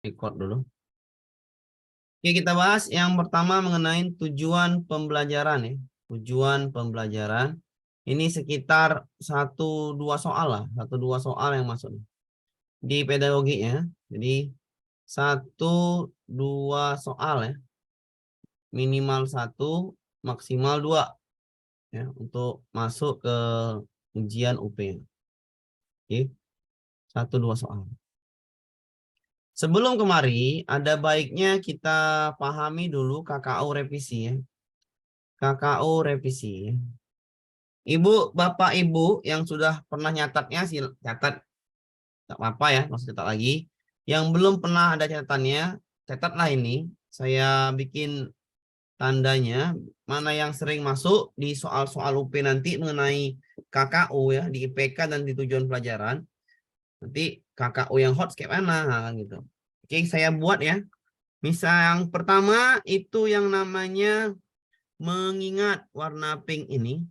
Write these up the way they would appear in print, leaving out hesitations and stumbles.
Record dulu. Oke, kita bahas yang pertama mengenai tujuan pembelajaran ya. Tujuan pembelajaran. Ini sekitar 1-2 soal lah. 1-2 soal yang masuk di pedagogi ya. Jadi 1-2 soal ya. Minimal 1, maksimal 2 ya untuk masuk ke ujian UP. Oke. 1-2 soal. Sebelum kemari, ada baiknya kita pahami dulu KKU revisi ya. KKU revisi. Ibu, Bapak, Ibu yang sudah pernah nyatatnya, catat. Tak apa-apa ya, maksud catat lagi. Yang belum pernah ada catatannya, catatlah ini. Saya bikin tandanya, mana yang sering masuk di soal-soal UP nanti mengenai KKU ya, di IPK dan di tujuan pelajaran. Nanti KKU yang hot kayak mana, nah, gitu. Oke, saya buat ya. Misal yang pertama itu yang namanya mengingat warna pink ini.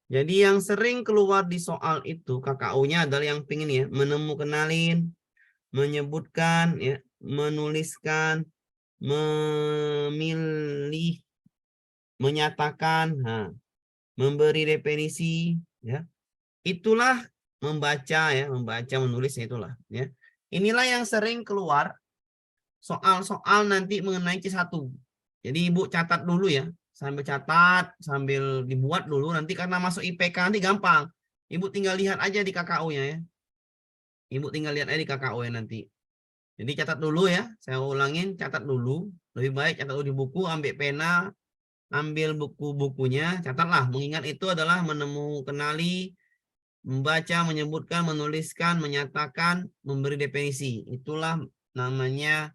Jadi yang sering keluar di soal itu KKU-nya adalah yang pink ini ya. Kenalin, menyebutkan, ya, menuliskan, memilih, menyatakan, nah, memberi definisi, ya. Itulah membaca ya, membaca, menulis itulah ya. Inilah yang sering keluar soal-soal nanti mengenai C1. Jadi Ibu catat dulu ya, sambil catat, sambil dibuat dulu nanti karena masuk IPK nanti gampang. Ibu tinggal lihat aja di KKU-nya ya. Ibu tinggal lihat aja di KKU ya nanti. Jadi catat dulu ya, saya ulangin, catat dulu. Lebih baik catat dulu di buku, ambil pena, ambil buku-bukunya, catatlah. Mengingat itu adalah kenali, membaca, menyebutkan, menuliskan, menyatakan, memberi definisi. Itulah namanya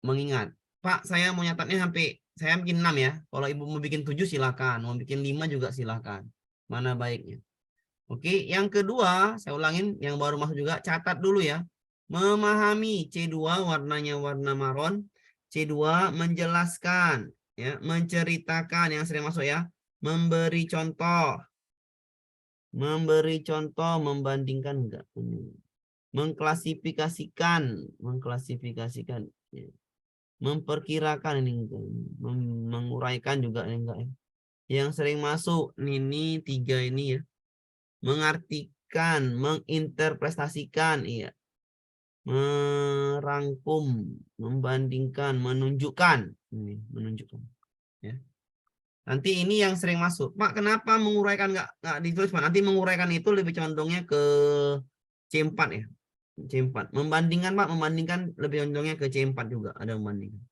mengingat. Pak, saya mau nyatatnya sampai saya bikin 6 ya. Kalau Ibu mau bikin 7 silakan, mau bikin 5 juga silakan. Mana baiknya. Oke, yang kedua, saya ulangin yang baru masuk juga, catat dulu ya. Memahami C2 warnanya warna marron. C2 menjelaskan ya, menceritakan yang sering masuk ya. Memberi contoh. Memberi contoh, membandingkan enggak. Mengklasifikasikan ya. Memperkirakan ini menguraikan juga ini enggak ya. Yang sering masuk ini 3 ini ya. Mengartikan, menginterpretasikan, iya. Merangkum, membandingkan, menunjukkan. Ini, menunjukkan. Ya. Nanti ini yang sering masuk. Pak, kenapa menguraikan nggak ditulis, Pak? Nanti menguraikan itu lebih condongnya ke C4 ya. C4. Membandingkan, Pak, membandingkan lebih condongnya ke C4 juga. Ada membandingkan.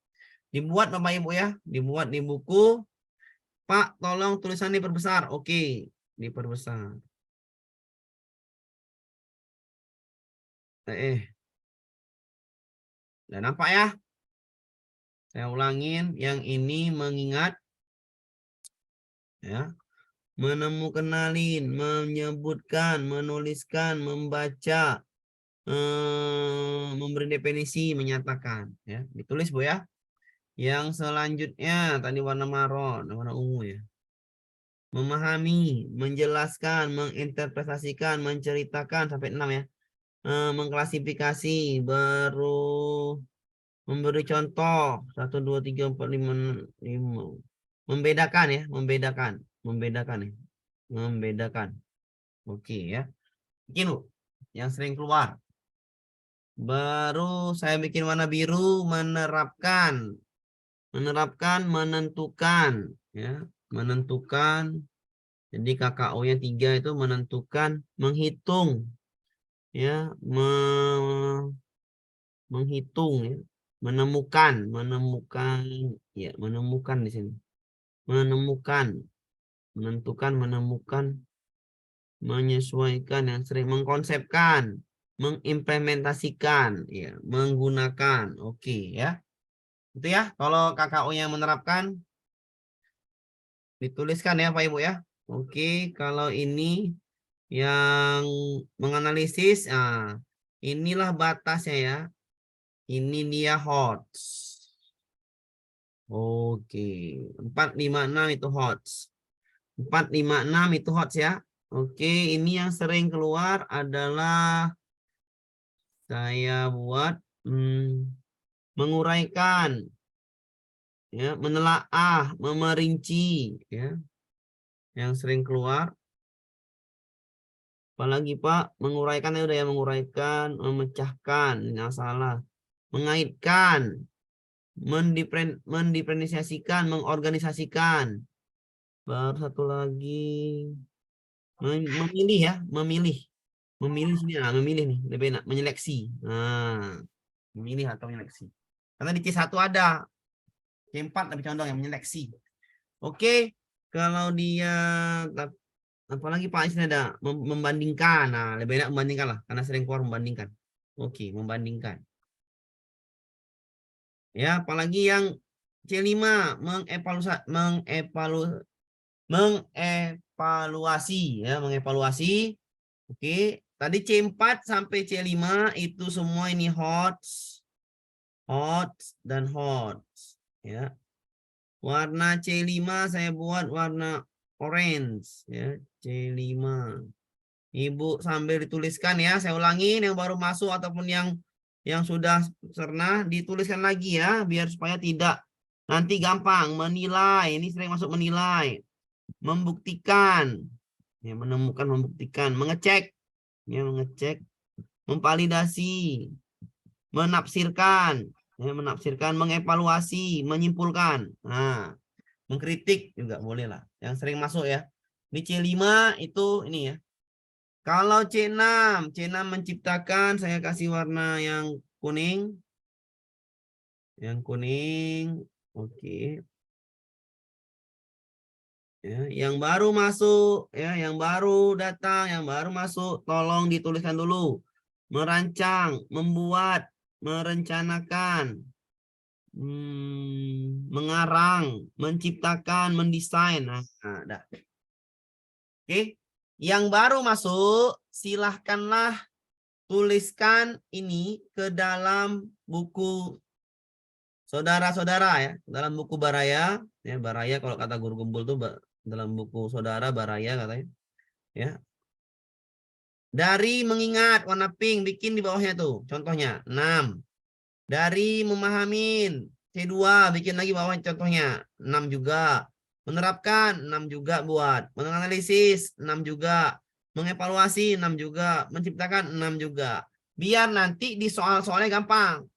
Dibuat Bapak Ibu ya. Dibuat di buku. Pak, tolong tulisan diperbesar. Oke, diperbesar. Udah nampak ya? Saya ulangin, yang ini mengingat, ya, kenalin, menyebutkan, menuliskan, membaca, memberi definisi, menyatakan, ya, ditulis Bu ya. Yang selanjutnya tadi warna marron, warna ungu ya. Memahami, menjelaskan, menginterpretasikan, menceritakan sampai 6 ya. Mengklasifikasi, baru memberi contoh 1 2 3 4 5 5. Membedakan ya, membedakan ya. Membedakan. Oke ya. Bikin Bu yang sering keluar. Baru saya bikin warna biru, menerapkan. Menerapkan, menentukan ya, menentukan. Jadi KKO-nya 3 itu menentukan, menghitung ya, menghitung ya, menemukan ya, menemukan di sini. Menemukan, menentukan, menemukan, menyesuaikan, yang sering mengkonsepkan, mengimplementasikan, ya, menggunakan. Oke ya. Itu ya, kalau KKU-nya menerapkan dituliskan ya Pak Ibu ya. Oke, kalau ini yang menganalisis, nah, inilah batasnya ya. Ini dia HOTS. Oke, 456 itu HOTS. 456 itu HOTS ya. Oke, ini yang sering keluar adalah saya buat menguraikan, ya, menelaah, memerinci, ya, yang sering keluar. Apalagi Pak, menguraikan ya udah ya, menguraikan, memecahkan, nggak salah, mengaitkan, mendiferensiasikan, mengorganisasikan. Baru satu lagi, memilih ya, memilih. Memilih sini, nah, memilih nih, lebih enak, menyeleksi. Nah, memilih atau menyeleksi. Karena di C1 ada, C4 lebih condong yang menyeleksi. Oke, kalau dia, apalagi Pak Isna ada membandingkan. Nah, lebih enak membandingkan lah, karena sering keluar membandingkan. Oke, membandingkan. Ya, apalagi yang C5, mengevaluasi ya, mengevaluasi. Oke, tadi C4 sampai C5 itu semua ini hot dan hot ya. Warna C5 saya buat warna orange ya, C5. Ibu sambil dituliskan ya, saya ulangin yang baru masuk ataupun yang sudah pernah dituliskan lagi ya, biar supaya tidak nanti gampang menilai. Ini sering masuk menilai, membuktikan, ya, menemukan, membuktikan, mengecek, ya, mengecek, memvalidasi, menafsirkan, ya, menafsirkan, mengevaluasi, menyimpulkan. Nah, mengkritik juga boleh lah. Yang sering masuk ya. Di C5 itu ini ya. Kalau C6, C6 menciptakan, saya kasih warna yang kuning. Yang kuning, oke. Ya, yang baru masuk, ya, yang baru datang, yang baru masuk, tolong dituliskan dulu. Merancang, membuat, merencanakan, mengarang, menciptakan, mendesain. Nah, ada. Oke, yang baru masuk, silahkanlah tuliskan ini ke dalam buku saudara-saudara ya, dalam buku Baraya. Ya, Baraya kalau kata guru Gembul tuh dalam buku saudara Baraya katanya. Ya. Dari mengingat warna pink, bikin di bawahnya tuh. Contohnya 6. Dari memahamin C2, bikin lagi bawah contohnya 6 juga. Menerapkan 6 juga buat. Menganalisis 6 juga. Mengevaluasi 6 juga. Menciptakan 6 juga. Biar nanti di soal-soalnya gampang.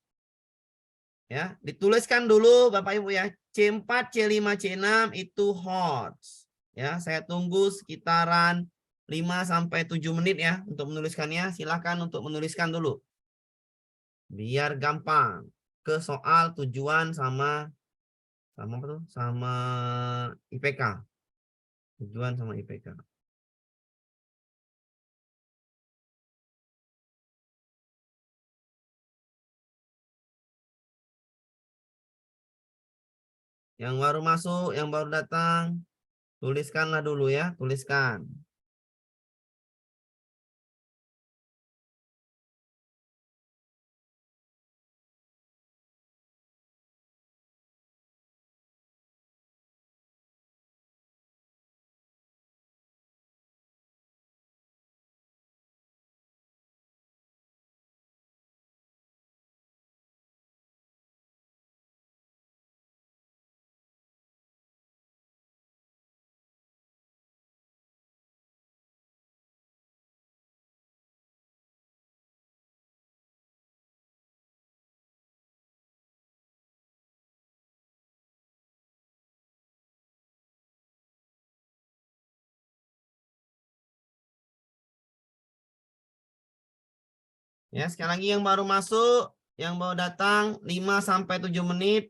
Ya, dituliskan dulu Bapak Ibu ya. C4, C5, C6 itu hot. Ya, saya tunggu sekitaran 5 sampai 7 menit ya untuk menuliskannya. Silakan untuk menuliskan dulu. Biar gampang ke soal tujuan sama apa tuh? Sama IPK. Tujuan sama IPK. Yang baru masuk, yang baru datang, tuliskanlah dulu ya, tuliskan. Ya, sekali lagi yang baru masuk, yang baru datang 5 sampai 7 menit.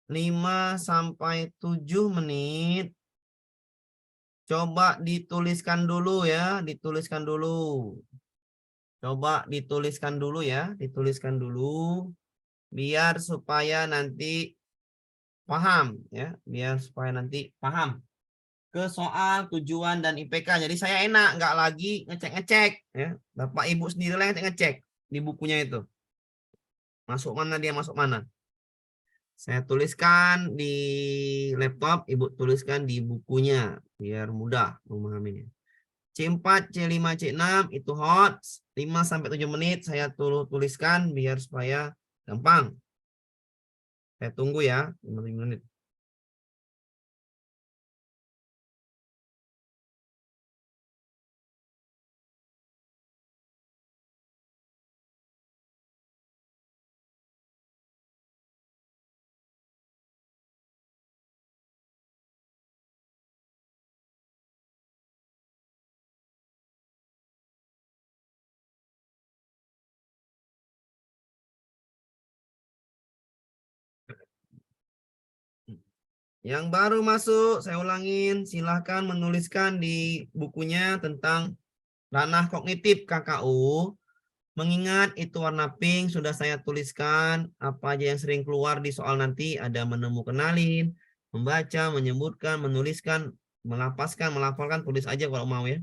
5 sampai 7 menit. Coba dituliskan dulu ya, dituliskan dulu. Coba dituliskan dulu ya, dituliskan dulu biar supaya nanti paham ya, biar supaya nanti paham ke soal tujuan dan IPK. Jadi saya enak nggak lagi ngecek-ngecek ya. Bapak Ibu sendiri lah yang ngecek di bukunya itu. Masuk mana dia masuk mana. Saya tuliskan di laptop, Ibu tuliskan di bukunya biar mudah memahaminya. C4, C5, C6 itu hot 5 sampai 7 menit saya tuliskan biar supaya gampang. Saya tunggu ya 5 menit. Yang baru masuk, saya ulangin, silahkan menuliskan di bukunya tentang ranah kognitif KKU. Mengingat itu warna pink, sudah saya tuliskan apa aja yang sering keluar di soal nanti. Ada menemu kenalin, membaca, menyebutkan, menuliskan, melafalkan, tulis aja kalau mau ya.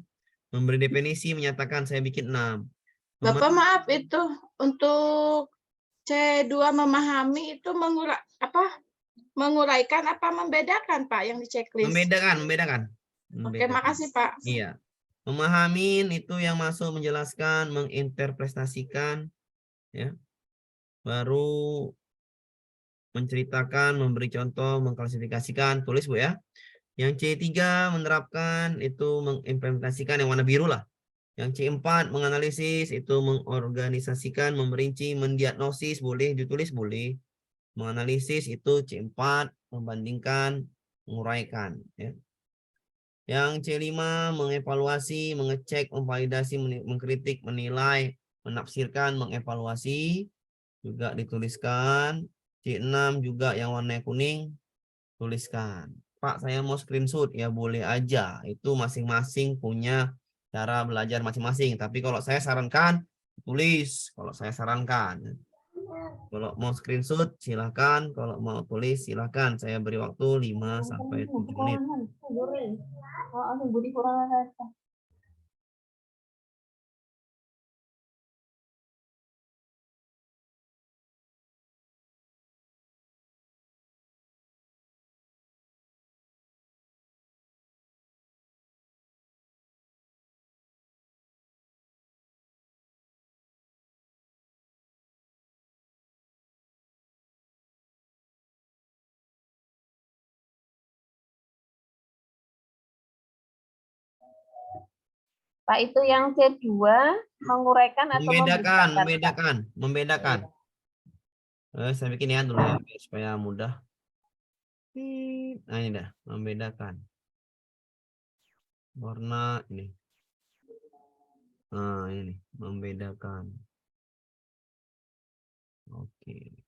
Memberi definisi, menyatakan, saya bikin 6. Bapak maaf itu untuk C2 memahami itu menguraikan apa membedakan Pak yang di checklist? Membedakan. Oke, makasih Pak. Iya. Memahami itu yang masuk menjelaskan, menginterpretasikan, ya. Baru menceritakan, memberi contoh, mengklasifikasikan, tulis Bu ya. Yang C3 menerapkan itu mengimplementasikan yang warna biru lah. Yang C4 menganalisis itu mengorganisasikan, memerinci, mendiagnosis, boleh ditulis boleh. Menganalisis itu C4, membandingkan, menguraikan ya. Yang C5 mengevaluasi, mengecek, memvalidasi, mengkritik, menilai, menafsirkan, mengevaluasi juga dituliskan. C6 juga yang warna kuning tuliskan. Pak, saya mau screenshot ya boleh aja. Itu masing-masing punya cara belajar masing-masing. Tapi kalau saya sarankan tulis. Kalau saya sarankan. Kalau mau screenshot silahkan. Kalau mau tulis silahkan. Saya beri waktu 5 sampai 7 menit. Pak, itu yang C2 menguraikan atau Membedakan. Saya bikin ya dulu ya supaya mudah. Nah ini dah, membedakan. Warna ini. Nah ini, membedakan. Oke.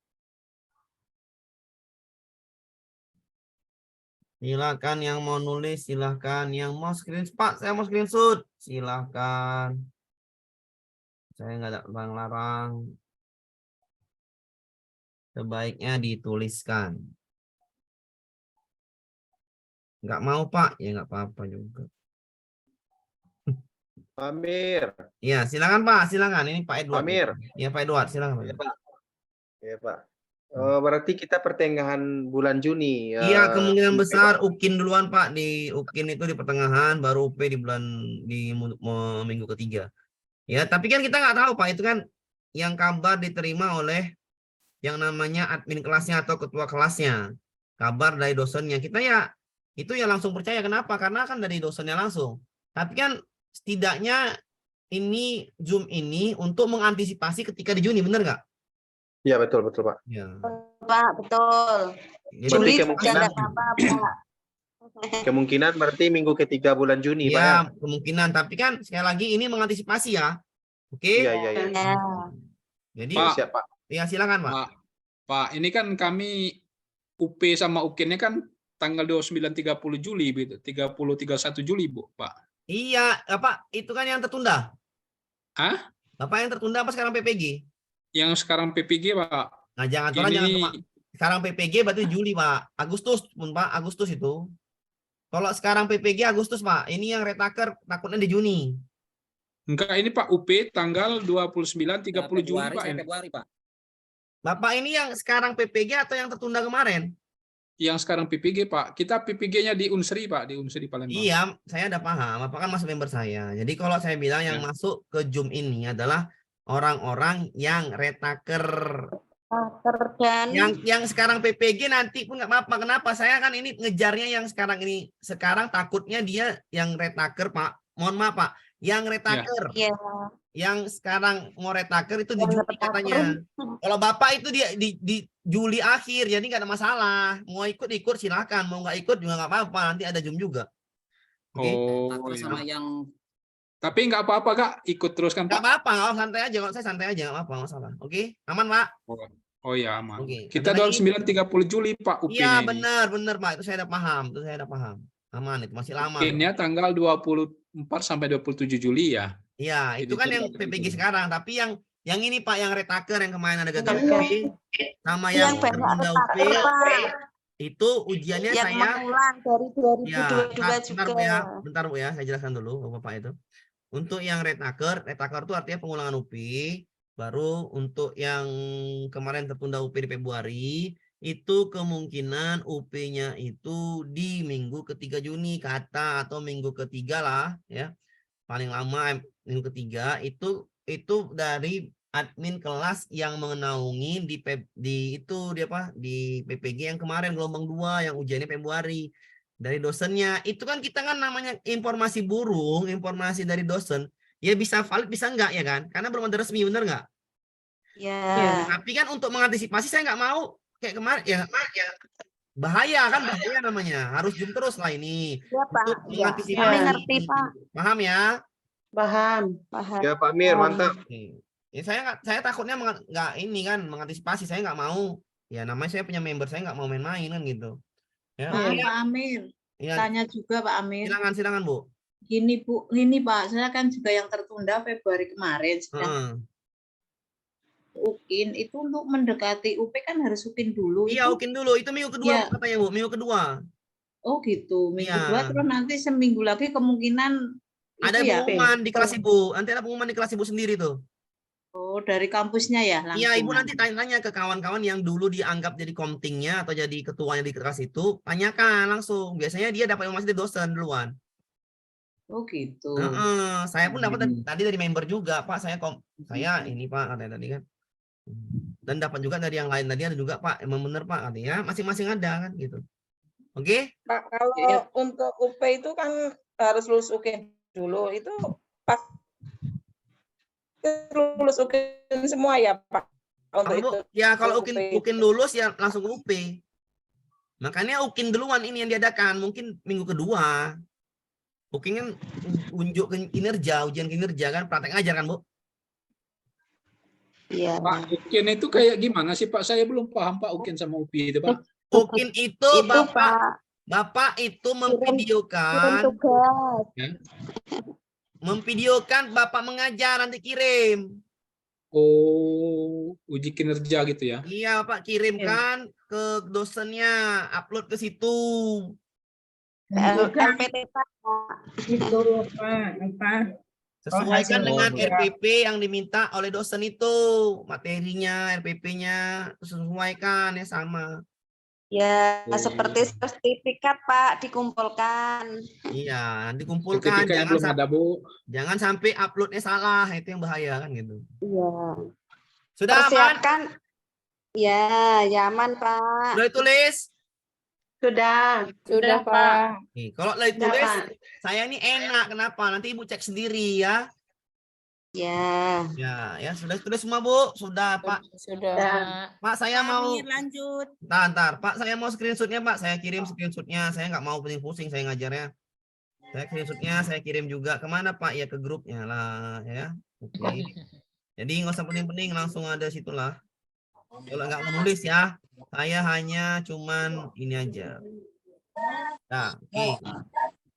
Silakan yang mau nulis, silakan. Yang mau screenshot, Pak, saya mau screenshot. Silakan. Saya nggak ada larang-larang. Sebaiknya dituliskan. Nggak mau, Pak? Ya nggak apa-apa juga. Amir. Iya, silakan Pak, silakan. Ini Pak Edward. Amir. Iya, Pak Edward, silakan Pak. Ya, Pak. Ya, Pak. Berarti kita pertengahan bulan Juni. Iya, kemungkinan besar UKIN duluan Pak. Di UKIN itu di pertengahan, baru UP di minggu ketiga. Ya, tapi kan kita nggak tahu Pak. Itu kan yang kabar diterima oleh yang namanya admin kelasnya atau ketua kelasnya. Kabar dari dosennya. Kita ya itu ya langsung percaya. Kenapa? Karena kan dari dosennya langsung. Tapi kan setidaknya ini Zoom ini untuk mengantisipasi ketika di Juni, benar nggak? Ya, betul Pak. Ya. Pak, betul. Jadi kemungkinan berarti minggu ketiga bulan Juni, Pak. Ya, kemungkinan. Tapi kan sekali lagi ini mengantisipasi ya. Oke? Iya. Jadi, Pak, siap, Pak. Ya, silakan, Pak. Pak, ini kan kami UP sama UKIN-nya kan tanggal 29-30 Juli, 30-31 Juli, Bu, Pak. Iya, apa itu kan yang tertunda? Hah? Apa yang tertunda apa sekarang PPG? Yang sekarang PPG, Pak. Nah, jangan sekarang PPG berarti Juli, Pak. Agustus pun, Pak. Agustus itu. Kalau sekarang PPG Agustus, Pak. Ini yang retaker takutnya di Juni. Enggak, ini Pak UP tanggal 29-30 Juli, Pak. Februari, Pak. Bapak ini yang sekarang PPG atau yang tertunda kemarin? yang sekarang PPG, Pak. Kita PPG-nya di Unsri, Pak, di Unsri Palembang. Iya, saya udah paham. Bapak kan masuk member saya. Jadi kalau saya bilang yang Ya. masuk ke Zoom ini adalah orang-orang yang retaker. Dan Yang sekarang PPG nanti pun nggak apa-apa. Kenapa? Saya kan ini ngejarnya yang sekarang ini. Sekarang takutnya dia yang retaker, Pak. Mohon maaf, Pak. Yang retaker. ya, Yang sekarang mau retaker itu di yang Juli katanya. Kalau Bapak itu dia di Juli akhir, jadi nggak ada masalah. Mau ikut silahkan, mau nggak ikut juga nggak apa-apa. Nanti ada Zoom juga. Oke? Oh, Takut sama ya. yang Tapi nggak apa-apa, Kak. Ikut terus kan, Nggak Pak? apa-apa, nggak santai aja. Kalau saya santai aja nggak apa-apa, nggak salah. Oke, aman Pak? Oh ya, aman. Oke. Kita Ada lagi? 29-30 Juli, Pak, Iya UP-nya ini. benar Pak. Itu saya udah paham. Itu saya udah paham. Aman itu masih lama. UP-nya tanggal 24 sampai 27 Juli ya. Iya, itu Jadi kan yang tetap PPG itu. sekarang. Tapi yang ini Pak, yang retaker yang kemarin ada gagal Iya. UP sama yang yang banyak tertunda UP retaker, Pak. itu ujiannya Yang saya. mengulang dari 2022 Ya, bentar Bu juga. ya, bentar Bu ya, saya jelaskan dulu Bapak itu. Untuk yang retaker itu artinya pengulangan UP. Baru untuk yang kemarin tertunda UP di Februari, itu kemungkinan UP-nya itu di minggu ketiga Juni kata atau minggu ketiga lah ya. Paling lama minggu ketiga itu dari admin kelas yang mengenaungi di PPG yang kemarin gelombang 2 yang ujiannya Februari. Dari dosennya itu kan kita kan namanya informasi burung, informasi dari dosen ya bisa valid bisa enggak ya kan, karena belum ada resmi, bener nggak? Ya. Tapi kan untuk mengantisipasi saya nggak mau kayak kemarin ya, bahaya namanya, harus Zoom terus lah ini Ya, Pak. untuk Ya. mengantisipasi. Kami ngerti, Pak. Paham ya? Paham. Paham. Ya Pak Mir, mantap. Oke. Ya saya takutnya nggak ini kan mengantisipasi, saya nggak mau ya, namanya saya punya member, saya nggak mau main-main kan gitu ya. Maaf, Oke. Pak Amir. Ya, Tanya juga Pak Amir. silakan Bu. Gini Bu, ini Pak, saya kan juga yang tertunda Februari kemarin. Sedang UKIN itu untuk mendekati UP kan harus UKIN dulu. Iya, itu. UKIN dulu. Itu minggu kedua Iya. katanya Bu, minggu kedua. Oh gitu, minggu Iya. kedua terus nanti seminggu lagi kemungkinan Ada itu ya. pengumuman di kelas Ibu. Nanti ada pengumuman di kelas Ibu sendiri tuh. Oh, dari kampusnya ya langsung. Iya, Ibu nanti tanya-tanya ke kawan-kawan yang dulu dianggap jadi komtingnya atau jadi ketuanya di kelas itu, tanyakan langsung. Biasanya dia dapat informasi dari dosen duluan. Oh gitu. Saya pun dapat tadi dari member juga, Pak. Saya ini Pak katanya tadi kan. Dan dapat juga dari yang lain tadi ada juga Pak. Emang bener Pak katanya, masing-masing ada kan gitu. Oke? Pak, kalau untuk UP itu kan harus lulus UKIN dulu, itu pas lulus UKIN semua ya Pak? Untuk itu. Ya kalau UP. UKIN lulus ya langsung ke UP. Makanya UKIN duluan ini yang diadakan, mungkin minggu kedua. UKIN kan unjuk kinerja, ujian kinerja kan, praktek ngajar kan Bu? Iya. Pak, UKIN itu kayak gimana sih Pak? Saya belum paham Pak UKIN sama UPI itu Pak. UKIN itu Pak. Bapak itu Kirim memvideokan tugas. memvideokan Bapak mengajar, nanti kirim. Oh, uji kinerja gitu ya. Iya, Pak, kirimkan ke dosennya, upload ke situ. LPT Pak. Itu Pak. Sesuaikan hasil dengan ujian. RPP yang diminta oleh dosen itu, materinya, RPP-nya, sesuaikan ya sama. Ya, seperti sertifikat Pak dikumpulkan. Iya, nanti kumpulkan, Sertifikatnya belum ada Bu. jangan sampai uploadnya salah, itu yang bahaya kan gitu. Iya. Sudah aman? Persiapkan. Ya, aman Pak. Sudah ditulis? Sudah Pak. Nih, kalau udah ditulis, saya ini enak. Kenapa? Nanti Ibu cek sendiri ya. Ya. Ya, sudah tulis semua Bu. Sudah Pak. Sudah. Pak, saya mau. Lanjut. Ntar. Pak, saya mau screenshotnya Pak. Saya kirim screenshotnya. Saya nggak mau pusing-pusing. Saya ngajarnya. Saya screenshotnya. Saya kirim juga kemana Pak? Ya ke grupnya lah ya. Oke. Jadi nggak usah pening-pening. Langsung ada situlah. Kalau nggak mau nulis ya. Saya hanya cuman ini aja. Nah, oke.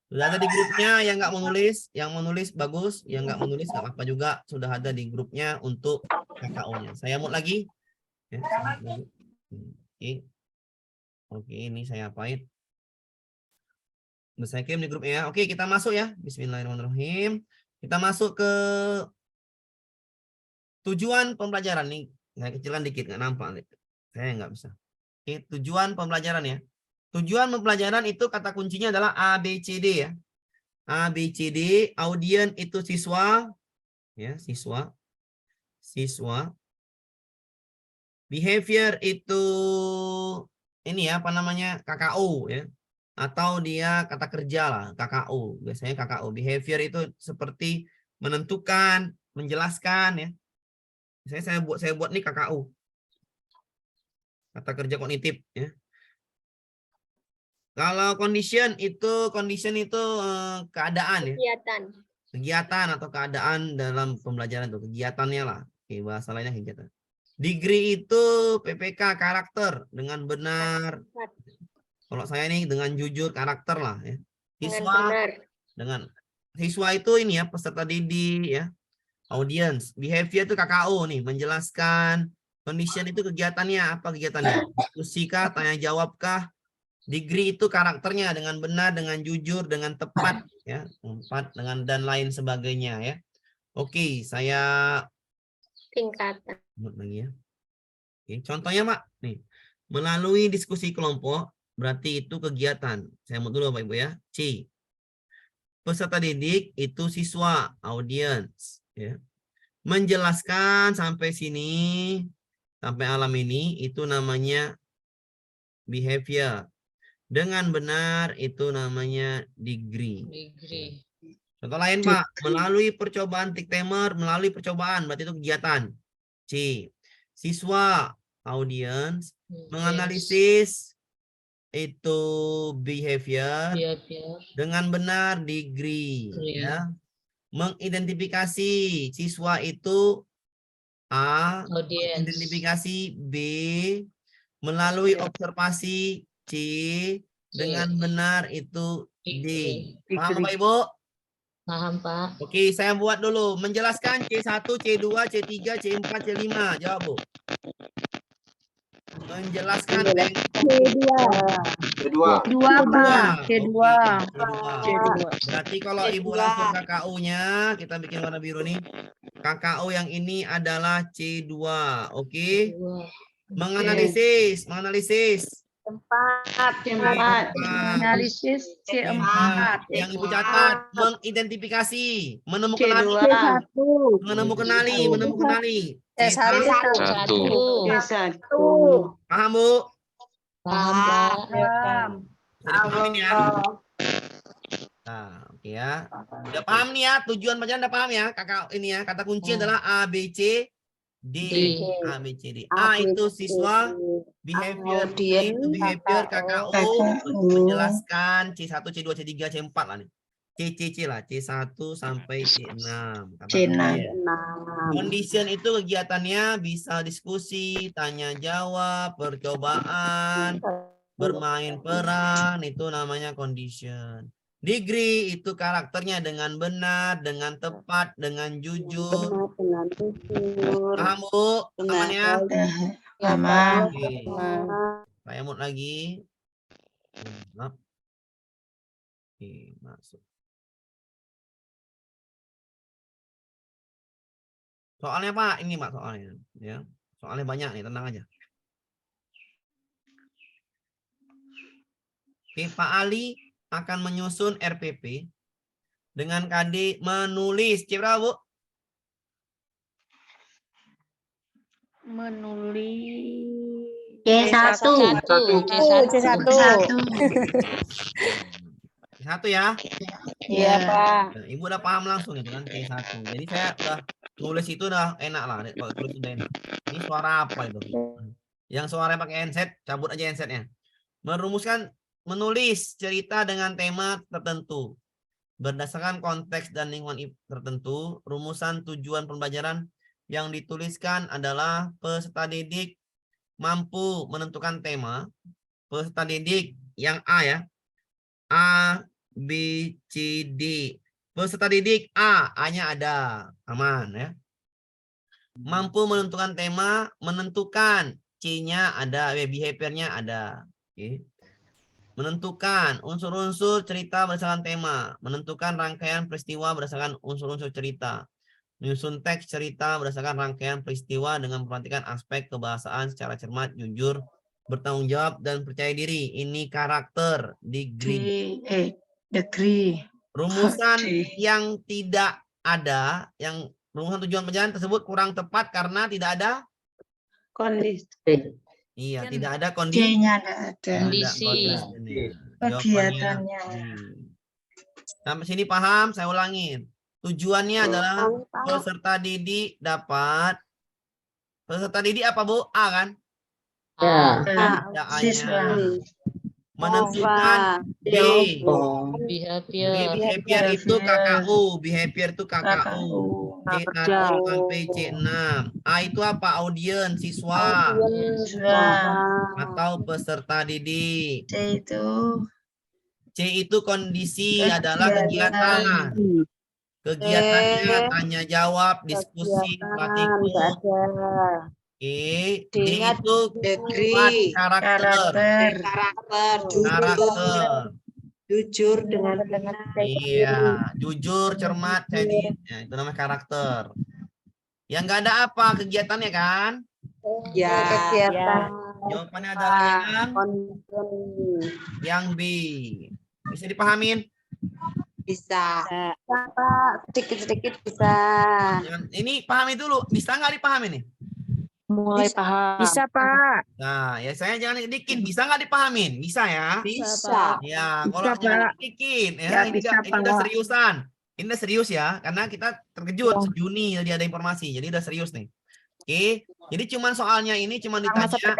Sudah ada di grupnya yang nggak mau nulis, yang mau nulis bagus, yang nggak mau nulis nggak apa-apa juga, sudah ada di grupnya untuk KKO-nya. Saya mau lagi. Ya, oke, ini saya apain? Udah saya kirim di grupnya. Oke, kita masuk ya. Bismillahirrahmanirrahim. Kita masuk ke tujuan pembelajaran nih. Saya kecilkan dikit, nggak nampak. Saya nggak bisa. Oke, tujuan pembelajaran ya. Tujuan pembelajaran itu kata kuncinya adalah A, B, C, D ya. A, B, C, D. Audien itu siswa. Ya, siswa. Siswa. Behavior itu ini ya, apa namanya? KKO ya. Atau dia kata kerja lah, KKO. Biasanya KKO. Behavior itu seperti menentukan, menjelaskan ya. Misalnya saya buat nih KKO. Kata kerja kognitif ya. Kalau condition itu keadaan ya. Kegiatan atau keadaan dalam pembelajaran itu, kegiatannya lah. Oke, bahasa lainnya kegiatan. Degree itu PPK, karakter dengan benar. Kalau saya ini dengan jujur, karakter lah ya. Siswa dengan siswa itu ini ya, peserta didik ya. Audience, behavior itu KKO nih, menjelaskan. Condition itu kegiatannya, apa kegiatannya? Diskusikah, tanya jawabkah? Degree itu karakternya dengan benar, dengan jujur, dengan tepat ya, tepat dengan dan lain sebagainya ya. Oke, saya Tingkatan. lagi ya. Oke, contohnya Pak, nih. Melalui diskusi kelompok berarti itu kegiatan. Saya mau dulu Bapak Ibu ya. C. Peserta didik itu siswa, audience ya. Menjelaskan sampai sini, sampai alam ini itu namanya behavior. Dengan benar itu namanya degree. Contoh lain Pak, melalui percobaan Tiktamer, melalui percobaan berarti itu kegiatan. C. Siswa, audience, menganalisis itu behavior, dengan benar degree. Ya. Mengidentifikasi siswa itu A, mengidentifikasi B, melalui observasi C, dengan benar itu D. Paham Bapak Ibu? Paham, Pak. Oke, saya buat dulu. Menjelaskan C1, C2, C3, C4, C5. Jawab, Bu. Menjelaskan Kedua. C2. Berarti kalau Ibu langsung KKU-nya, kita bikin warna biru nih. KKU yang ini adalah C2. Oke. Menganalisis. Analisis C4. Yang Ibu catat, mengidentifikasi, menemukan C1. Paham, Bu? Paham, Pak. Bisa dipahamin ya. Nah, oke ya. Udah paham nih ya, tujuan bacaan udah paham ya. Kakak ini ya, kata kunci adalah A, B, C, D. A, B, C, D. A itu siswa, behavior, D itu behavior, KKO, menjelaskan C1, C2, C3, C4 lah nih. C lah, C1 sampai C6. Condition itu kegiatannya bisa diskusi, tanya jawab, percobaan, bermain peran, itu namanya condition. Degree itu karakternya dengan benar, dengan tepat, dengan jujur. Paham, Bu? Aman ya? Aman. Oke. Saya mute lagi. Maaf. Oke, masuk. Soalnya Pak, ini Pak soalnya. Ya. Soalnya banyak nih, tenang aja. Oke, Pak Ali akan menyusun RPP dengan KD menulis. C berapa, Bu? Menulis C1. C1 ya. Iya, Pak. Nah, Ibu udah paham langsung itu kan C1. Jadi saya udah tulis itu udah enak lah. Kalau tulis udah enak. Ini suara apa itu? Yang suaranya pakai handset, cabut aja handsetnya. Merumuskan, menulis cerita dengan tema tertentu. Berdasarkan konteks dan lingkungan tertentu, rumusan tujuan pembelajaran yang dituliskan adalah peserta didik mampu menentukan tema. Peserta didik yang A ya. A, B, C, D. Peserta didik A, A-nya ada. Aman ya. Mampu menentukan tema, menentukan C-nya ada, behavior-nya ada. Oke. Menentukan unsur-unsur cerita berdasarkan tema. Menentukan rangkaian peristiwa berdasarkan unsur-unsur cerita. Menyusun teks cerita berdasarkan rangkaian peristiwa dengan memperhatikan aspek kebahasaan secara cermat, jujur, bertanggung jawab dan percaya diri. Ini karakter, degree. Degree. Rumusan D. yang tidak ada, yang rumusan tujuan perjalanan tersebut kurang tepat karena tidak ada, Kondisi. iya, tidak ada kondisi. D-nya ada. Kondisi. Jawabannya Kegiatannya. D. Sampai sini paham? Saya ulangin. Tujuannya adalah peserta didik dapat. Peserta didik apa, Bu? A kan? Ya. Ada A-nya. Siswa. Menentukan B. Behavior. Behavior itu KKU. Behavior itu KKU. KKU. C1 sampai C6. A itu apa? Audiens, siswa. Siswa. Atau peserta didik. C itu C itu kondisi adalah kegiatan. Kegiatannya tanya jawab, diskusi, praktikum. Oke. D D-nya itu degree, karakter. karakter, Karakter. jujur dengan benar. Iya, jujur, cermat, jadi ya, itu namanya karakter. Yang nggak ada apa kegiatannya kan? Ya, kegiatan. Jawabannya adalah yang B. Bisa dipahamin? Bisa. Pak, sedikit-sedikit bisa. Ini pahami dulu. Bisa nggak dipahami nih? Mulai paham. Bisa, Pak. Nah, ya saya jangan dikit. Bisa nggak dipahamin? Bisa ya? Bisa. Ya, kalau jangan dikit ya, ini udah seriusan. Ini udah serius ya, karena kita terkejut Juni jadi ada informasi. Jadi udah serius nih. Oke. Jadi cuman soalnya ini cuman ditanya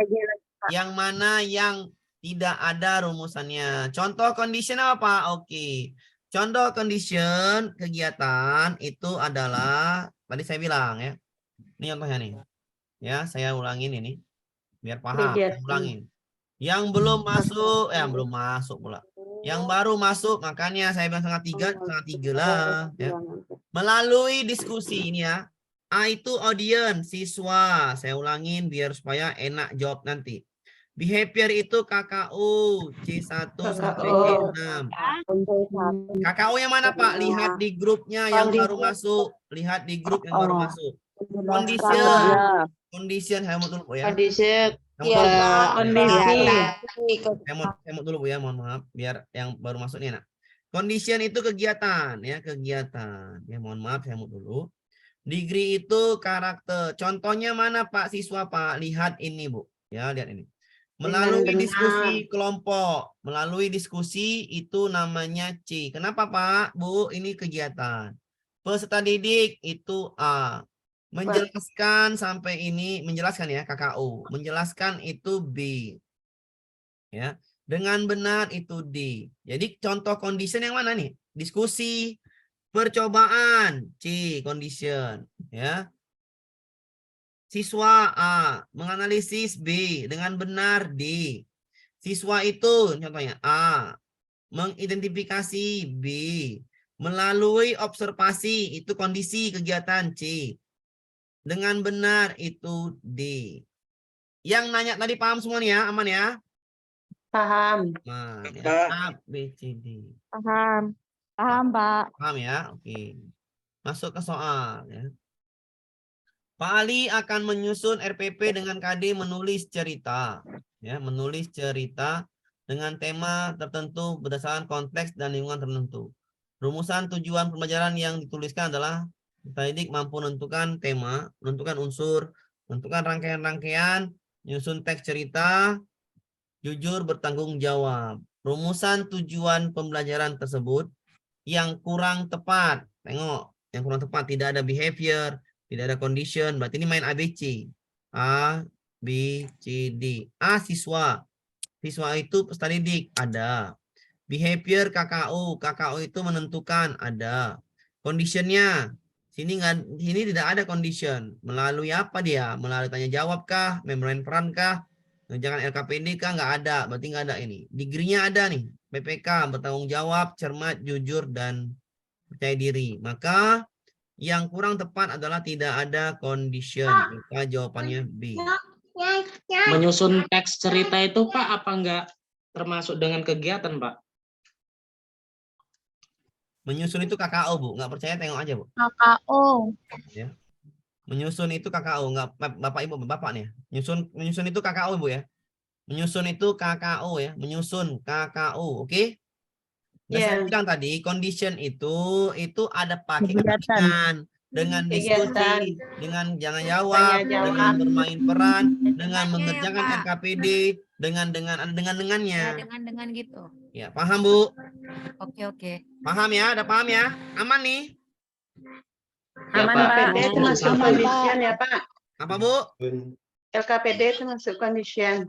yang mana yang tidak ada rumusannya. Contoh condition apa? Oke. Contoh condition kegiatan itu adalah tadi saya bilang ya. Ini contohnya nih. Ya, saya ulangin ini biar paham. Saya ulangin. Yang belum masuk, belum masuk pula. Yang baru masuk, makanya saya bilang setengah tiga lah. Ya. Melalui diskusi ini ya. A itu audiens, siswa. Saya ulangin biar supaya enak jawab nanti. Behavior itu KKU, C1 sampai C6. KKU yang mana Pak? Lihat di grupnya yang baru masuk. Lihat di grup yang baru masuk. Condition, saya mau dulu ya. Kondisi. Saya mau dulu Bu ya, mohon maaf biar yang baru masuk nih enak. Condition itu kegiatan ya, kegiatan. Ya mohon maaf saya mau dulu. Degree itu karakter. Contohnya mana Pak siswa Pak? Lihat ini Bu. Ya, lihat ini. Melalui diskusi kelompok. Melalui diskusi itu namanya C. Kenapa Pak? Bu, ini kegiatan. Peserta didik itu A. Menjelaskan sampai ini, menjelaskan ya KKU. Menjelaskan itu B. Ya. Dengan benar itu D. Jadi contoh condition yang mana nih? Diskusi, percobaan, C, condition. Ya. Siswa A, menganalisis B, dengan benar D. Siswa itu contohnya A, mengidentifikasi B, melalui observasi itu kondisi kegiatan C. Dengan benar itu D. Yang nanya tadi paham semua nih ya, aman ya? Paham. Nah, ya. A, B, C, D. Paham. Paham, Pak. Paham ya? Oke. Masuk ke soal ya. Pak Ali akan menyusun RPP dengan KD menulis cerita. Ya, menulis cerita dengan tema tertentu berdasarkan konteks dan lingkungan tertentu. Rumusan tujuan pembelajaran yang dituliskan adalah peserta didik mampu menentukan tema, menentukan unsur, menentukan rangkaian-rangkaian, menyusun teks cerita, jujur bertanggung jawab. Rumusan tujuan pembelajaran tersebut yang kurang tepat. Tengok, yang kurang tepat tidak ada behavior, tidak ada condition, berarti ini main ABC. A, B, C, D. A, siswa. Siswa itu peserta didik, ada. Behavior KKU. KKU itu menentukan, ada. Conditionnya, sini tidak ada condition. Melalui apa dia? Melalui tanya jawab kah? Membrane peran kah? Jangan LKPD kah? Nggak ada, berarti nggak ada ini. Degree-nya ada nih. PPK, bertanggung jawab, cermat, jujur, dan percaya diri. Maka yang kurang tepat adalah tidak ada condition. Maka jawabannya B. Menyusun teks cerita itu Pak apa enggak termasuk dengan kegiatan Pak? Menyusun itu KKO Bu, nggak percaya tengok aja Bu. KKO. Ya. Menyusun itu KKO, nggak Bapak Ibu Bapak nih. Menyusun itu KKO Bu ya. Menyusun itu KKO ya, menyusun KKO, oke? Dan saya bilang tadi condition itu ada pakai kata dengan diskusi, dengan jangan jawab, dengan bermain peran, dengan mengerjakan RKPD, dengannya. Dengan gitu. Ya, paham Bu? Oke. Paham ya? Ada paham ya? Aman nih? Ya, Pak. LKPD itu masuk condition ya Pak. Apa Bu? LKPD itu masuk condition.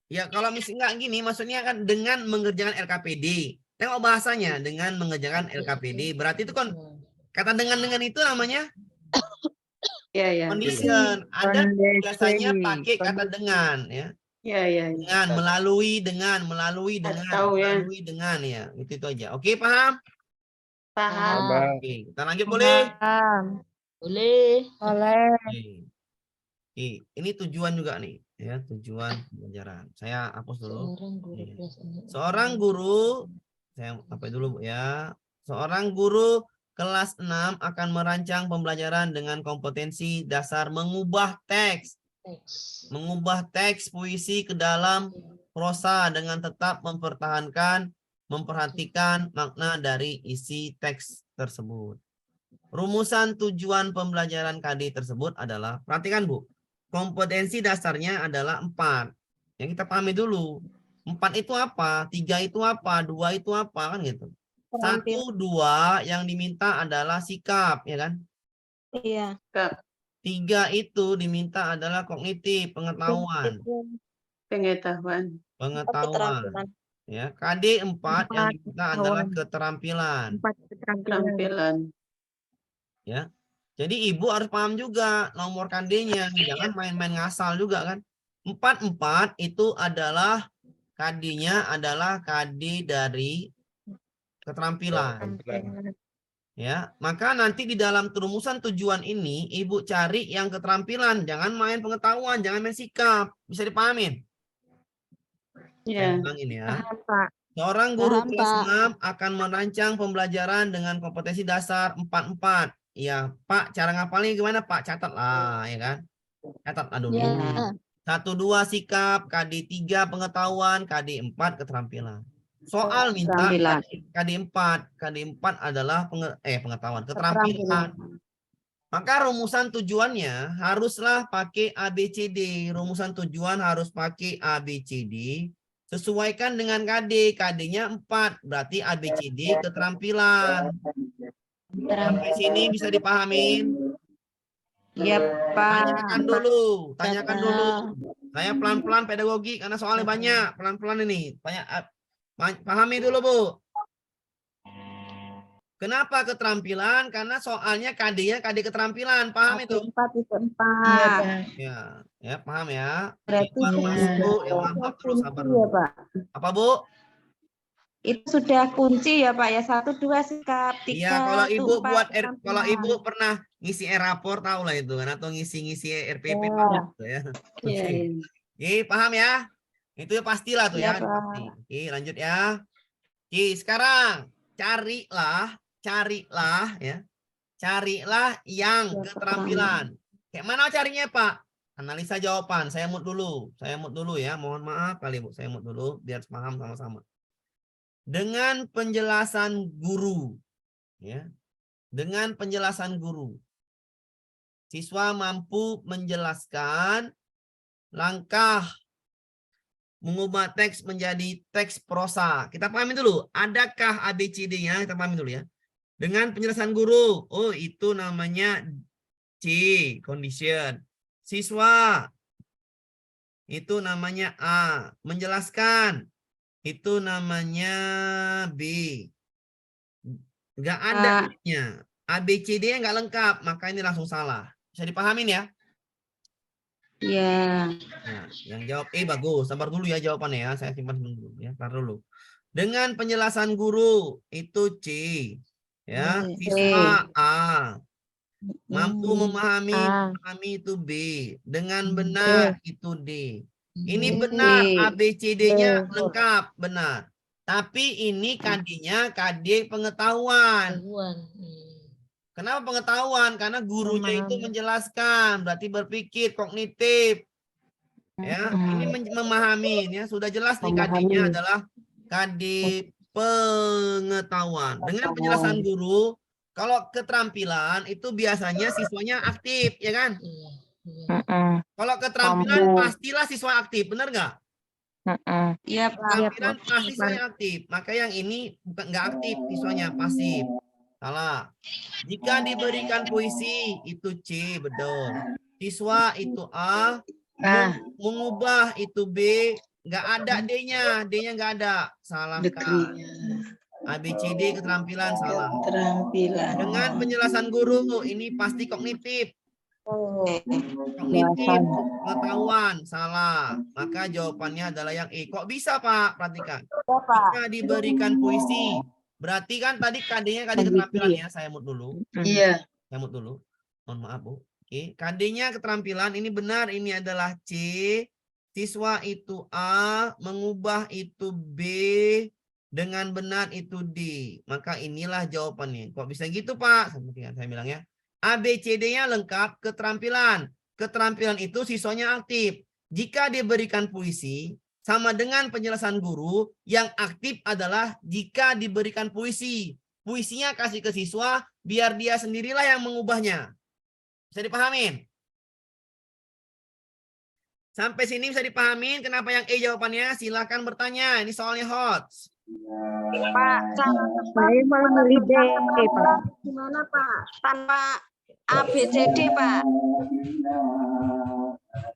Ya kalau misalnya enggak gini, maksudnya kan dengan mengerjakan LKPD. Tengok bahasanya, dengan mengerjakan LKPD. Berarti itu kan kata dengan itu namanya Ya. condition. Ada biasanya pakai kata dengan ya. Ya. Dengan, melalui dengan ya. Itu aja. Oke, paham? Paham. Oke, kita lanjut boleh? Boleh. Oke. Oke, ini tujuan juga nih, ya, tujuan pembelajaran. Saya hapus dulu. Seorang guru, saya apa dulu Bu ya. Seorang guru kelas 6 akan merancang pembelajaran dengan kompetensi dasar mengubah teks puisi ke dalam prosa dengan tetap memperhatikan makna dari isi teks tersebut. Rumusan tujuan pembelajaran KD tersebut adalah, perhatikan Bu, kompetensi dasarnya adalah 4. Yang kita pahami dulu. 4 itu apa? 3 itu apa? 2 itu apa? Kan gitu. 1, 2 yang diminta adalah sikap, ya kan? Iya. 3 itu diminta adalah kognitif, pengetahuan. Ya, KD 4 yang diminta adalah keterampilan. Ya. Jadi ibu harus paham juga nomor KD-nya, jangan main-main ngasal juga kan. 4 itu adalah KD-nya adalah KD dari keterampilan. Ya, maka nanti di dalam rumusan tujuan ini ibu cari yang keterampilan, jangan main pengetahuan, jangan main sikap. Bisa dipahamin? Saya bilang ini ya. Seorang guru kelas 6 akan merancang pembelajaran dengan kompetensi dasar 4. Ya, Pak, cara ngapalnya gimana, Pak? Catat lah, ya kan? Catat dulu. 1, 2 sikap, KD 3 pengetahuan, KD 4 keterampilan. Soal minta KD 4 adalah pengetahuan, keterampilan. Maka rumusan tujuannya haruslah pakai ABCD. Rumusan tujuan harus pakai ABCD. Sesuaikan dengan KD. KD-nya 4, berarti ABCD keterampilan. Sampai sini bisa dipahamin? Iya, Pak. Tanyakan dulu. Saya pelan-pelan pedagogi karena soalnya banyak. Pelan-pelan ini. Pahami dulu, Bu. Kenapa keterampilan? Karena soalnya KD-nya KD keterampilan. Paham itu? 4. Ya, paham ya. Berarti Baru masuk, yang maaf terus sabar dulu. Pak. Apa, Bu? Itu sudah kunci ya Pak ya, 1, 2 sikap, 3. Iya, kalau Ibu 4, buat kalau Ibu pernah ngisi rapor tahu lah itu kan, atau ngisi RPP gitu ya. Oke, paham ya? Itu pastilah tuh ya. Pasti. Oke, lanjut ya. Oke, sekarang carilah ya. Carilah yang keterampilan. Kayak mana carinya, Pak? Analisa jawaban. Saya mute dulu ya. Mohon maaf kali Bu, saya mute dulu biar paham sama-sama. Dengan penjelasan guru, ya, dengan penjelasan guru, siswa mampu menjelaskan langkah mengubah teks menjadi teks prosa. Kita pahami dulu, adakah ABCD-nya? Kita pahami dulu ya. Dengan penjelasan guru, oh itu namanya C, condition. Siswa, itu namanya A, menjelaskan. Itu namanya B. Nggak ada A-nya. ABCD-nya nggak lengkap, maka ini langsung salah. Bisa dipahamin ya? Iya. Nah, yang jawab E bagus. Sabar dulu ya jawabannya ya. Saya simpan dulu ya. Taruh dulu. Dengan penjelasan guru itu C. Ya, siswa A. Mampu memahami itu B. Dengan benar itu D. Ini benar, ABCD-nya lengkap, benar. Tapi ini KD-nya KD pengetahuan. Kenapa pengetahuan? Karena gurunya itu menjelaskan, berarti berpikir kognitif. Ya, ini memahami ya, sudah jelas nih Memahami. KD-nya adalah KD pengetahuan. Dengan penjelasan guru, kalau keterampilan itu biasanya siswanya aktif, ya kan? Kalau keterampilan Mampu. pastilah siswa aktif, benar nggak? Iya, Pak. Keterampilan pasti siswanya aktif. Maka yang ini bukan nggak aktif, siswanya pasif. Salah. Jika diberikan puisi itu C, betul. Siswa itu A, mengubah itu B, nggak ada D-nya, D-nya nggak ada. Salah Kak. Negerinya. ABCD keterampilan salah. Keterampilan. Dengan penjelasan guru ini pasti kognitif. Kognitif, pengetahuan salah. Maka jawabannya adalah yang E. Kok bisa Pak? Perhatikan. Jika diberikan puisi, berarti kan tadi KD-nya KD keterampilan ya. Saya mute dulu. Iya. Saya mute dulu. Mohon maaf Bu. Oke, KD-nya keterampilan ini benar, ini adalah C. Siswa itu A, mengubah itu B, dengan benar itu D. Maka inilah jawabannya. Kok bisa gitu Pak? Saya bilang ya. A, B, C, D-nya lengkap, keterampilan. Keterampilan itu siswanya aktif. Jika diberikan puisi, sama dengan penjelasan guru, yang aktif adalah jika diberikan puisi. Puisinya kasih ke siswa, biar dia sendirilah yang mengubahnya. Bisa dipahamin? Sampai sini bisa dipahamin kenapa yang E jawabannya? Silakan bertanya. Ini soalnya hot. Pak, saya mau milih D, Pak. Gimana Pak? Tanpa A, B, C, D Pak.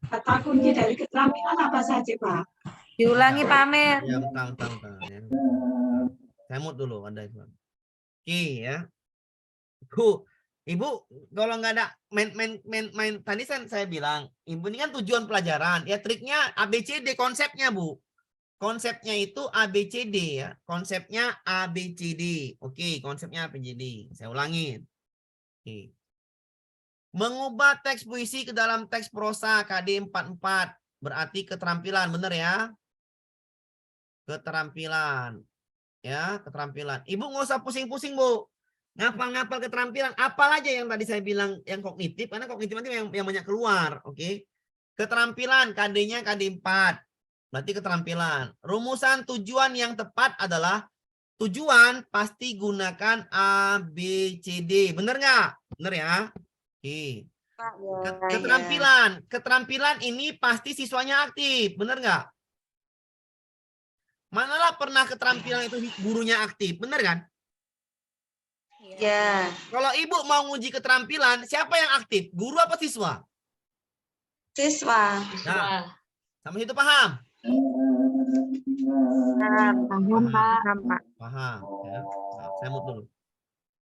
Kata kunci dari keterampilan apa saja Pak? Diulangi Pak Amir. Ya, bentar. Ya. Saya mute dulu. Ada itu. Oke ya. Ibu, kalau nggak ada main tadi saya bilang, Ibu ini kan tujuan pelajaran. Ya triknya ABCD konsepnya, Bu. Konsepnya itu ABCD ya. Konsepnya ABCD. Oke, konsepnya ABCD. Saya ulangin. Oke. Mengubah teks puisi ke dalam teks prosa KD 44. Berarti keterampilan, benar ya? Keterampilan. Ya, keterampilan. Ibu nggak usah pusing-pusing, Bu. Ngapal-ngapal keterampilan, apal aja yang tadi saya bilang yang kognitif, karena kognitif nanti yang banyak keluar, oke? Keterampilan, KD-nya KD 4, berarti keterampilan. Rumusan tujuan yang tepat adalah tujuan pasti gunakan A, B, C, D, bener nggak? Bener ya? Oke. Keterampilan ini pasti siswanya aktif, bener nggak? Manalah pernah keterampilan itu gurunya aktif, bener kan? Ya. Kalau Ibu mau nguji keterampilan, siapa yang aktif? Guru apa siswa? Siswa. Nah, sampai situ paham? Paham, Pak. Paham. Ya. Nah, saya mute dulu.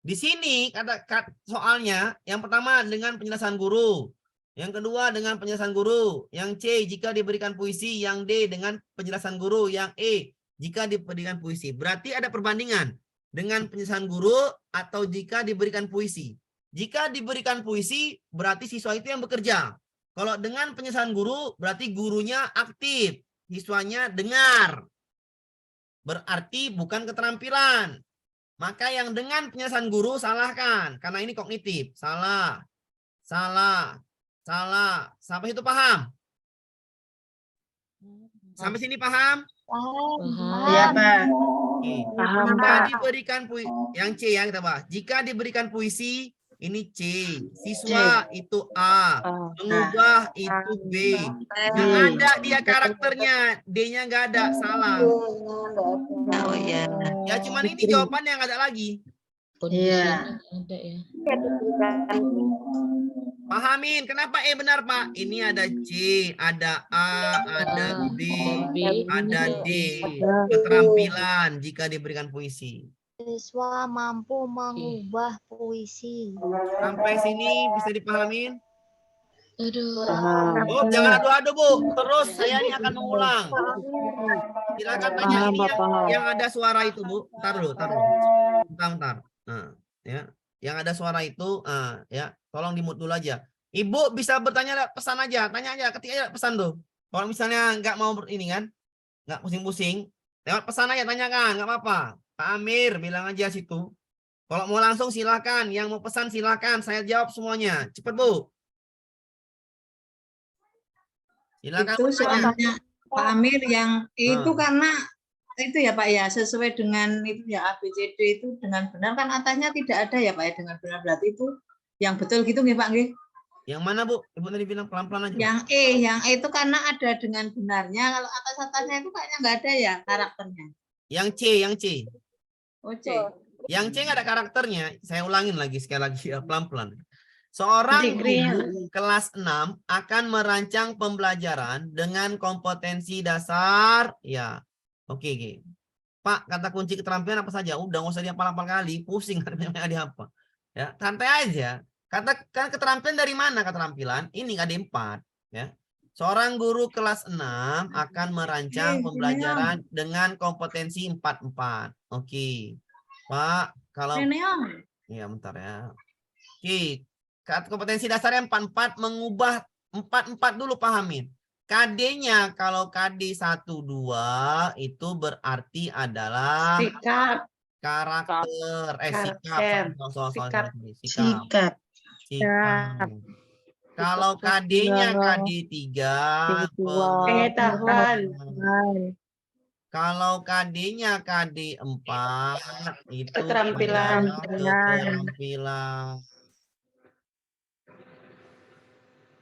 Di sini kata soalnya, yang pertama dengan penjelasan guru. Yang kedua dengan penjelasan guru. Yang C jika diberikan puisi. Yang D dengan penjelasan guru. Yang E jika diberikan puisi. Berarti ada perbandingan. Dengan penjelasan guru atau jika diberikan puisi. Jika diberikan puisi, berarti siswa itu yang bekerja. Kalau dengan penjelasan guru, berarti gurunya aktif. Siswanya dengar. Berarti bukan keterampilan. Maka yang dengan penjelasan guru salahkan. Karena ini kognitif. Salah. Sampai itu paham? Sampai sini paham? Iya, Pak. Paham, Jika Pak. diberikan puisi, yang C ya kita bahas. Jika diberikan puisi, ini C. Siswa itu A. Mengubah itu B. Yang ada dia karakternya. D-nya nggak ada. Salah. Oh ya. Ya cuman ini jawaban yang ada lagi. Iya. Ada ya. Pahamin. Kenapa E benar Pak? Ini ada C. Ada A. Ada B. Ada D. Keterampilan jika diberikan puisi. Siswa mampu mengubah puisi. Sampai sini bisa dipahamin? Aduh. Oh, jangan adu-adu, Bu. Terus saya ini akan mengulang. Silakan tanya ini yang ada suara itu, Bu. Bentar dulu. Bentar. Nah, ya. Yang ada suara itu, ya. Tolong di-mute dulu aja. Ibu bisa bertanya lewat pesan aja. Tanya aja, ketik aja pesan tuh. Kalau misalnya nggak mau ini kan, nggak pusing-pusing, lewat pesan aja tanyakan, nggak apa-apa. Pak Amir bilang aja situ. Kalau mau langsung silakan. Yang mau pesan silakan. Saya jawab semuanya. Cepet, Bu. Silakan. Itu soalnya Pak Amir yang itu Ah. karena itu ya Pak ya, sesuai dengan itu ya ABCD itu dengan benar kan atasnya tidak ada ya Pak ya, dengan benar, berarti itu yang betul gitu nggih Pak nggih. Yang mana Bu? Ibu tadi bilang pelan-pelan aja. Yang itu karena ada dengan benarnya, kalau atas-atasnya itu kayaknya nggak ada ya karakternya. Yang C. Oh C. Yang C nggak ada karakternya. Saya ulangin lagi sekali lagi ya, pelan-pelan. Seorang guru kelas 6 akan merancang pembelajaran dengan kompetensi dasar. Ya, oke. Pak, kata kunci keterampilan apa saja? Udah nggak usah dihafal-hafal kali, pusing namanya dihafal. Ya, santai aja. Katakan keterampilan dari mana keterampilan? Ini ada 4. Ya. Seorang guru kelas 6 akan merancang pembelajaran dengan kompetensi 4-4. Oke. Pak, kalau ya bentar ya. Oke. Kompetensi dasarnya 4-4, mengubah 4-4 dulu pahamin. KD-nya kalau KD 1-2 itu berarti adalah Sikap. karakter. Karakter. Sikap. Kalau KD-nya KD 3, Pengetahuan. kalau KD-nya KD 4 itu Keterampilan. keterampilan.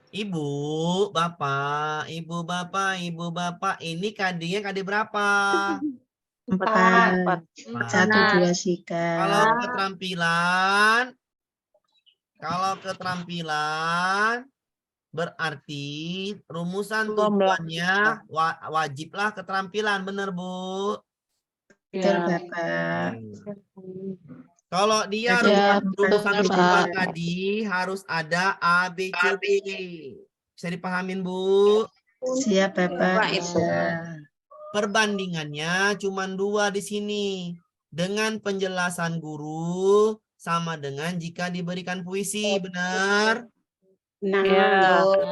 Ibu, Bapak, ini KD-nya KD berapa? 4. 1, 2 sikap. Kalau keterampilan berarti rumusan tujuannya wajiblah keterampilan, benar Bu? Betul Bapak. Kalau dia rumusan tujuan tadi harus ada A, B, C, D. Bisa dipahamin Bu? Siap Bapak. Perbandingannya cuma 2 di sini. Dengan penjelasan guru sama dengan jika diberikan puisi, benar?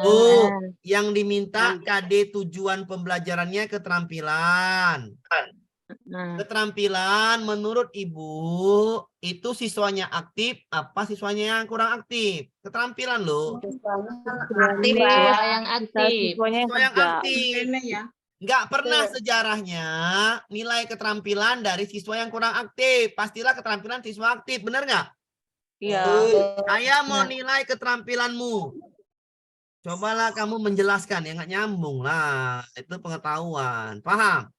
Bu, yang diminta KD tujuan pembelajarannya keterampilan. Keterampilan menurut Ibu itu siswanya aktif apa siswanya yang kurang aktif? Keterampilan loh. Aktif yang aktif. Siswa yang aktif. Ya. Nggak pernah sejarahnya nilai keterampilan dari siswa yang kurang aktif. Pastilah keterampilan siswa aktif, benar nggak? Iya. Saya mau nilai keterampilanmu. Cobalah kamu menjelaskan, ya nggak nyambung lah. Itu pengetahuan. Paham?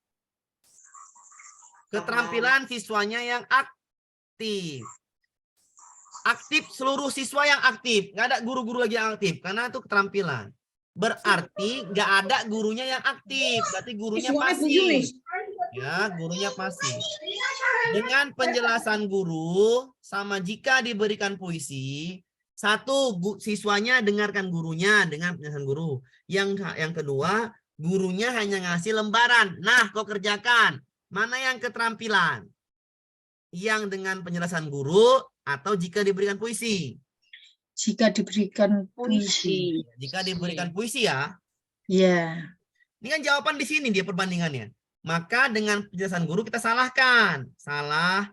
Keterampilan siswanya yang aktif. Aktif seluruh siswa yang aktif. Nggak ada guru-guru lagi yang aktif. Karena itu keterampilan. Berarti nggak ada gurunya yang aktif. Berarti gurunya pasif. Ya, gurunya pasif. Dengan penjelasan guru, sama jika diberikan puisi, satu, siswanya dengarkan gurunya dengan penjelasan guru. Yang kedua, gurunya hanya ngasih lembaran. Nah, kau kerjakan. Mana yang keterampilan? Yang dengan penjelasan guru atau jika diberikan puisi? Jika diberikan puisi. Jika diberikan puisi ya. Ya. Ini kan jawaban di sini dia perbandingannya. Maka dengan penjelasan guru kita salahkan. Salah.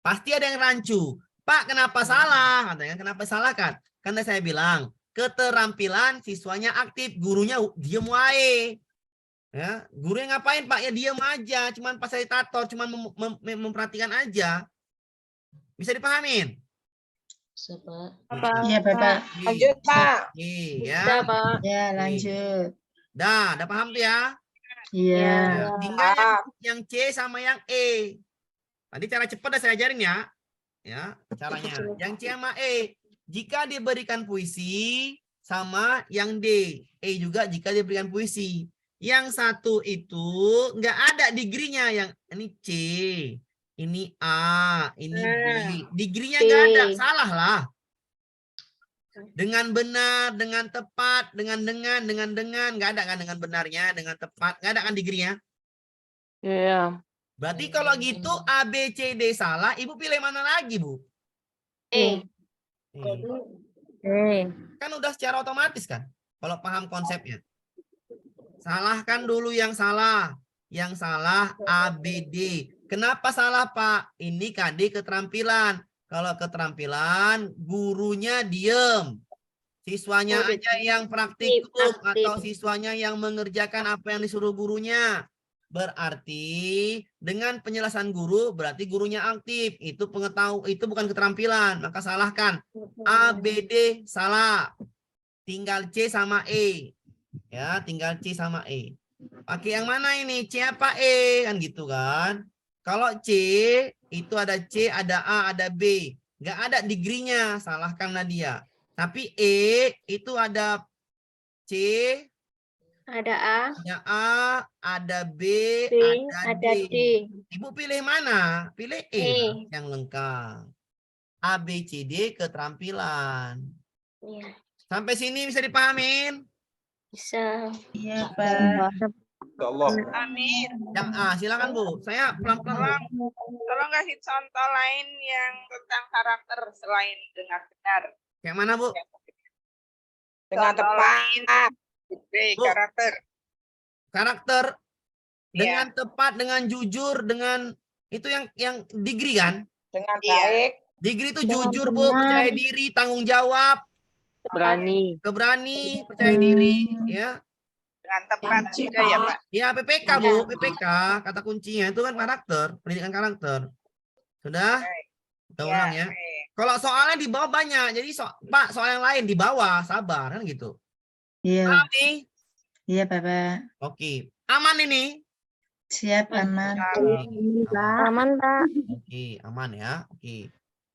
Pasti ada yang rancu. Pak, kenapa salah? Katanya kenapa salahkan? Karena saya bilang keterampilan siswanya aktif, gurunya diam wae. Ya, gurunya ngapain Pak? Ya diam aja, cuman fasilitator, cuman memperhatikan aja. Bisa dipahamin? Iya Bapak. Lanjut Pak. Iya. Ya lanjut. Dah paham tuh ya? Iya. Tinggal yang C sama yang E. Tadi cara cepat dah saya ajarin ya. Ya, caranya. Yang C sama E. Jika diberikan puisi sama yang D. E juga jika diberikan puisi. Yang satu itu nggak ada degree-nya, yang ini C, ini A, ini B. Degree-nya nggak ada, salah lah. Dengan benar, dengan tepat, dengan nggak ada kan dengan benarnya, dengan tepat, nggak ada kan degree-nya. Iya. Berarti kalau gitu A, B, C, D salah, Ibu pilih mana lagi, Bu? Kan udah secara otomatis kan, kalau paham konsepnya. Salahkan dulu yang salah. Yang salah A, B, D. Kenapa salah Pak? Ini KD keterampilan. Kalau keterampilan, gurunya diem. Siswanya Oh, aja yang praktikum aktif. atau siswanya yang mengerjakan apa yang disuruh gurunya. Berarti dengan penjelasan guru berarti gurunya aktif. Itu itu bukan keterampilan, maka salahkan. A, B, D salah. Tinggal C sama E. Ya, tinggal C sama E. Pakai yang mana ini? C apa E? Kan gitu kan. Kalau C itu ada C, ada A, ada B. Nggak ada degree-nya, salahkan Nadia. Tapi E itu ada C, Ada A, ada A, ada B, B, ada ada D. D. Ibu pilih mana? Pilih E E. lah, yang lengkap. A, B, C, D keterampilan. Iya, Sampai sini bisa dipahamin? bisa. Iya, Pak. Insyaallah. Amir, Yang A, silakan Bu. Saya pelan-pelan. tolong kasih contoh lain yang tentang karakter selain dengan benar. Kayak mana Bu? Dengan Contoh tepat. Bu. Karakter. Karakter Iya. dengan tepat, dengan jujur, dengan itu yang degree kan? Dengan baik. Degree itu Dengan jujur Bu, benar. percaya diri, tanggung jawab, Berani. keberani, percaya diri, ya. Dengan tepat juga ya Pak. Ya PPK Bu, PPK kata kuncinya itu kan karakter, pendidikan karakter. Sudah? Kita ulang ya. baik. Kalau soalnya di bawah banyak, jadi Pak soal yang lain di bawah, sabar kan gitu. Iya, Paham nih? iya, Bapak. Oke, aman ini. Siap, aman. Aman, Pak. Oke, aman ya. Oke.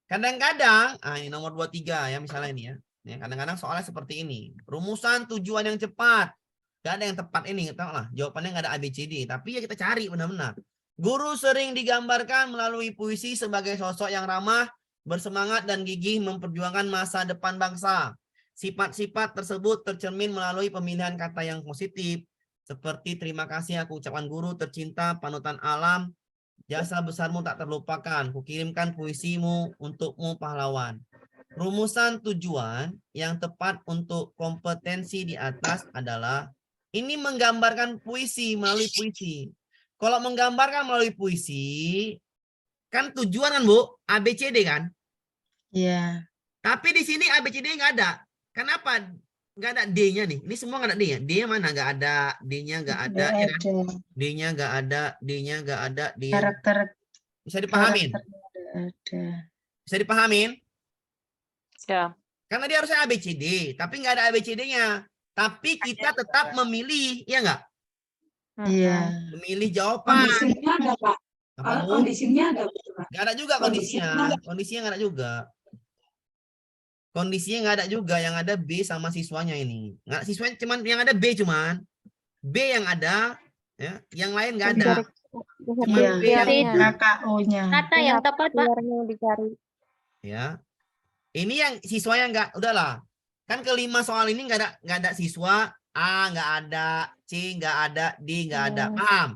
Kadang-kadang, ini nomor 23 ya misalnya ini ya. Ya, kadang-kadang soalnya seperti ini. Rumusan tujuan yang cepat. Gak ada yang tepat ini, tahu lah. Jawabannya nggak ada ABCD, tapi ya kita cari benar-benar. Guru sering digambarkan melalui puisi sebagai sosok yang ramah, bersemangat dan gigih memperjuangkan masa depan bangsa. Sifat-sifat tersebut tercermin melalui pemilihan kata yang positif, seperti terima kasih aku ucapkan guru tercinta, panutan alam, jasa besarmu tak terlupakan, kukirimkan puisimu untukmu pahlawan. Rumusan tujuan yang tepat untuk kompetensi di atas adalah ini menggambarkan puisi melalui puisi. Kalau menggambarkan melalui puisi, kan tujuan kan Bu, ABCD kan? Iya. Tapi di sini ABCD nggak ada. Kenapa? Nggak ada D-nya nih. Ini semua nggak ada D-nya. D-nya mana? Nggak ada. D-nya nggak ada. Nggak Ya kan? ada. D-nya nggak ada. D-nya nggak ada. D-nya Karakter bisa dipahamin? karakternya ada. Bisa dipahamin? Ya. Karena dia harusnya ABCD, tapi nggak ada ABCD-nya. Tapi kita tetap memilih, ya nggak? Iya. Memilih jawaban. Kondisinya ada, Pak. Apa, Kalau Bu? kondisinya ada, Pak. Nggak ada juga kondisinya. Kondisinya nggak ada juga. Kondisinya nggak ada juga. Yang ada B sama siswanya ini. Nggak, siswanya cuman yang ada B cuman. B yang ada, ya. Yang lain nggak ada. Cuman Iya. B yang KKO-nya. Kata yang tepat, Pak. Dicari. ya. Ini yang siswanya nggak, udahlah. Kan kelima soal ini nggak ada siswa, A nggak ada, C nggak ada, D nggak ada. Paham?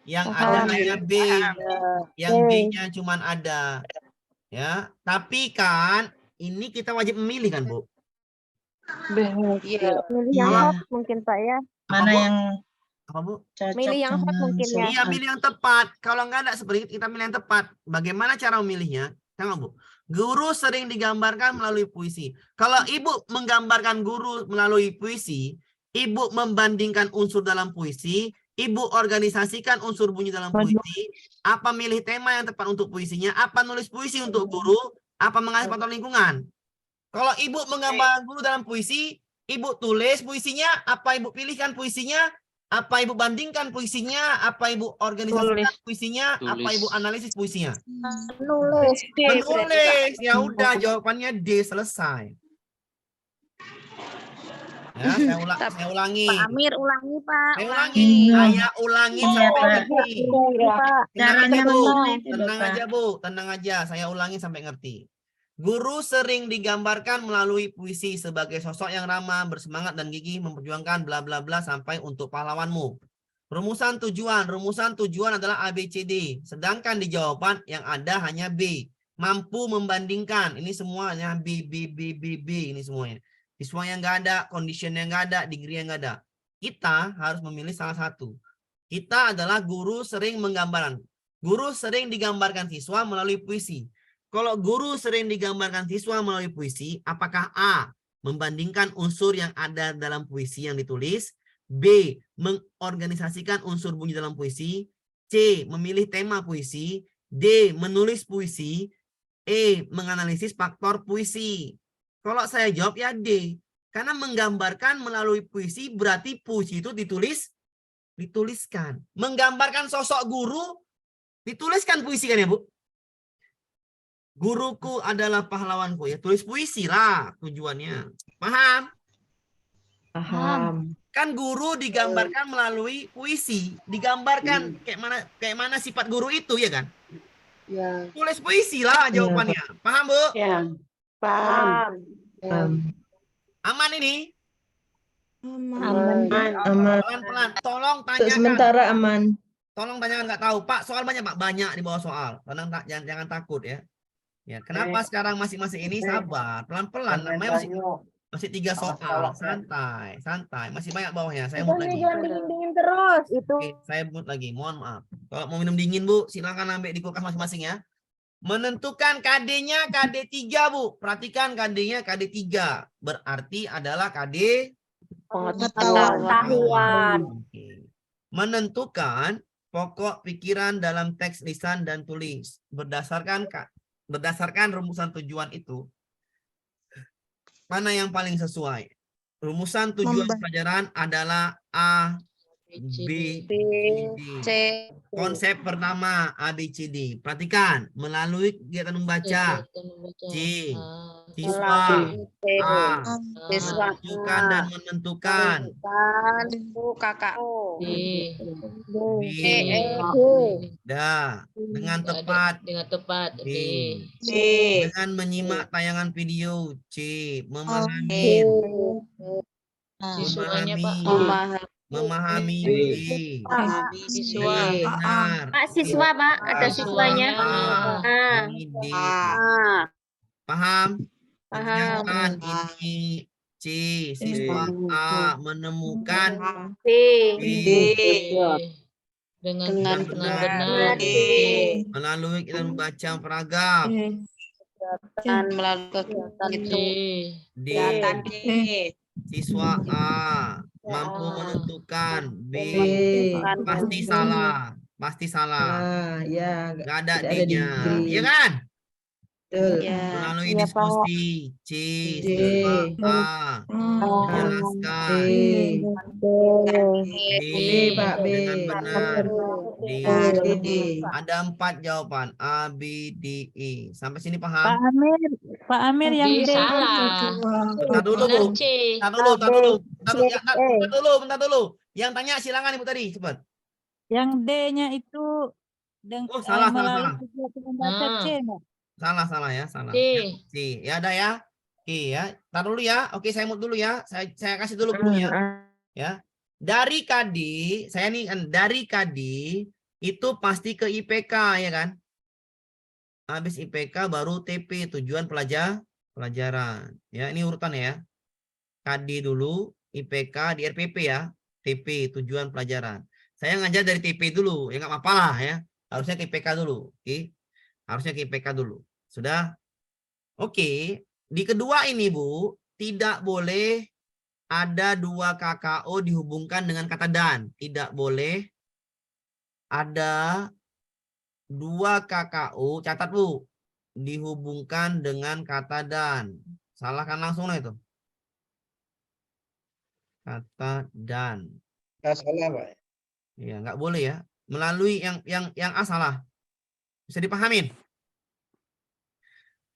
Yang ada hanya B, yang B-nya cuman ada. Ya, tapi kan ini kita wajib memilih kan, Bu? Milih yang Iya. hot mungkin, Pak ya. Mana Bu? yang Apa, Bu? cocok Milih yang hot dengan mungkin ya. Iya, milih yang tepat. Kalau nggak ada seperti itu, kita milih yang tepat. Bagaimana cara memilihnya? Tengok, Bu. Guru sering digambarkan melalui puisi. Kalau Ibu menggambarkan guru melalui puisi, Ibu membandingkan unsur dalam puisi, Ibu organisasikan unsur bunyi dalam puisi, apa milih tema yang tepat untuk puisinya, apa nulis puisi untuk guru, apa mengasih faktor lingkungan. Kalau Ibu menggambarkan guru dalam puisi, Ibu tulis puisinya, apa Ibu pilihkan puisinya, apa Ibu bandingkan puisinya, apa Ibu organisasikan puisinya, apa Ibu analisis puisinya. Nulis. Menulis, ya udah jawabannya D, selesai. Ya, saya ulangi. Pak Amir, ulangi, Pak. Saya ulangi. Saya ulangi Iya, sampai Pak. ngerti. Pak. Tenang Caranya aja, Bu. benar itu, Tenang Bapak. aja, Bu. Tenang aja. Saya ulangi sampai ngerti. Guru sering digambarkan melalui puisi sebagai sosok yang ramah, bersemangat dan gigih memperjuangkan bla bla bla sampai untuk pahlawanmu. Rumusan tujuan adalah ABCD. Sedangkan di jawaban yang ada hanya B. Mampu membandingkan. Ini semuanya B. Ini semuanya. Siswa yang nggak ada, condition yang nggak ada, degree yang nggak ada. Kita harus memilih salah satu. Kita adalah guru sering menggambarkan. Guru sering digambarkan siswa melalui puisi. Kalau guru sering digambarkan siswa melalui puisi, apakah A. membandingkan unsur yang ada dalam puisi yang ditulis, B. mengorganisasikan unsur bunyi dalam puisi, C. memilih tema puisi, D. menulis puisi, E. menganalisis faktor puisi. Kalau saya jawab ya D. Karena menggambarkan melalui puisi berarti puisi itu dituliskan. Menggambarkan sosok guru dituliskan puisi kan ya Bu? Guruku adalah pahlawanku ya. Tulis puisi lah tujuannya. Paham? Paham. Kan guru digambarkan melalui puisi. Digambarkan kayak mana sifat guru itu ya kan? Ya. Tulis puisi lah jawabannya. Paham Bu? Ya. Paham. Aman ini? Aman. Pelan-pelan. Tolong tanyakan. Sementara aman. Tolong tanyakan nggak tahu. Pak, soal banyak Pak. Banyak di bawah soal. Jangan takut ya. Ya, kenapa sekarang masing-masing ini sabar, pelan-pelan. Namanya masih 3 soal, santai. Masih banyak bawahnya. Saya mute lagi. Dingin terus itu. Oke, saya mute lagi. Mohon maaf. Kalau mau minum dingin Bu, silakan ambil di kulkas masing-masing ya. Menentukan KD-nya KD 3 Bu. Perhatikan KD-nya KD 3. Berarti adalah KD Pengetahuan. Oke. Menentukan pokok pikiran dalam teks lisan dan tulis berdasarkan rumusan tujuan itu, mana yang paling sesuai? Rumusan tujuan pelajaran adalah A, B, C. Konsep pertama A, B, C, D. Perhatikan, melalui kegiatan membaca, C. Siswa A. Menentukan dan menentukan. KKO. B. Dengan tepat. B. Dengan menyimak tayangan video. C. Memahami. Memahami. B. Benar. Pak siswa Pak, ada siswanya. Ini D. Paham? Kerjakan ini C. Siswa A menemukan B. dengan benar melalui kita membaca paragraf. Dan melalui kegiatan D. Siswa A mampu menentukan. B. Pasti salah. Ya, Nggak ada D-nya. Iya kan? Melalui diskusi. C. Siswa A menjelaskan. D. Pak, B. Dengan benar. D. Ada 4 jawaban. A, B, D, E. Sampai sini paham? Pak Amir yang D. Bentar dulu, Bu. Bentar dulu. Yang tanya silakan Ibu tadi, cepat. Yang D-nya itu Oh, salah. C, Salah ya, salah. C. Ya ada ya. Oke ya. Tar dulu ya. Oke, saya mute dulu ya. Saya kasih dulu clue-nya. Ya. Dari KD, dari KD itu pasti ke IPK ya kan? Habis IPK baru TP, tujuan pelajaran. Ya, ini urutannya ya. KD dulu, IPK di RPP ya. TP, tujuan pelajaran. Saya ngajar dari TP dulu, ya nggak apa-apa lah ya. Harusnya ke IPK dulu. Oke. Harusnya ke IPK dulu. Sudah? Oke. Di kedua ini, Bu, tidak boleh ada 2 KKO dihubungkan dengan kata dan. Tidak boleh ada 2 KKO, catat Bu, dihubungkan dengan kata dan. Salahkan langsung lah itu. Kata dan. Nggak salah, Pak. Ya, nggak boleh ya. Melalui yang A salah. Bisa dipahamin?